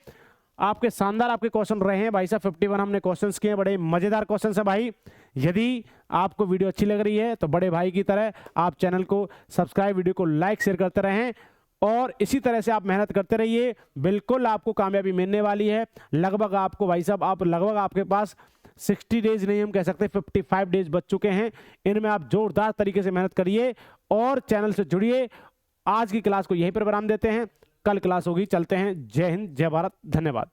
आपके शानदार आपके क्वेश्चन रहे हैं भाई साहब। 51 हमने क्वेश्चंस किए, बड़े मजेदार क्वेश्चंस है भाई। यदि आपको वीडियो अच्छी लग रही है तो बड़े भाई की तरह आप चैनल को सब्सक्राइब, वीडियो को लाइक शेयर करते रहें, और इसी तरह से आप मेहनत करते रहिए, बिल्कुल आपको कामयाबी मिलने वाली है। लगभग आपको भाई साहब लगभग आपके पास 60 डेज नहीं, हम कह सकते 55 डेज बच चुके हैं। इनमें आप जोरदार तरीके से मेहनत करिए और चैनल से जुड़िए। आज की क्लास को यहीं पर विराम देते हैं, कल क्लास होगी। चलते हैं। जय हिंद, जय भारत, धन्यवाद।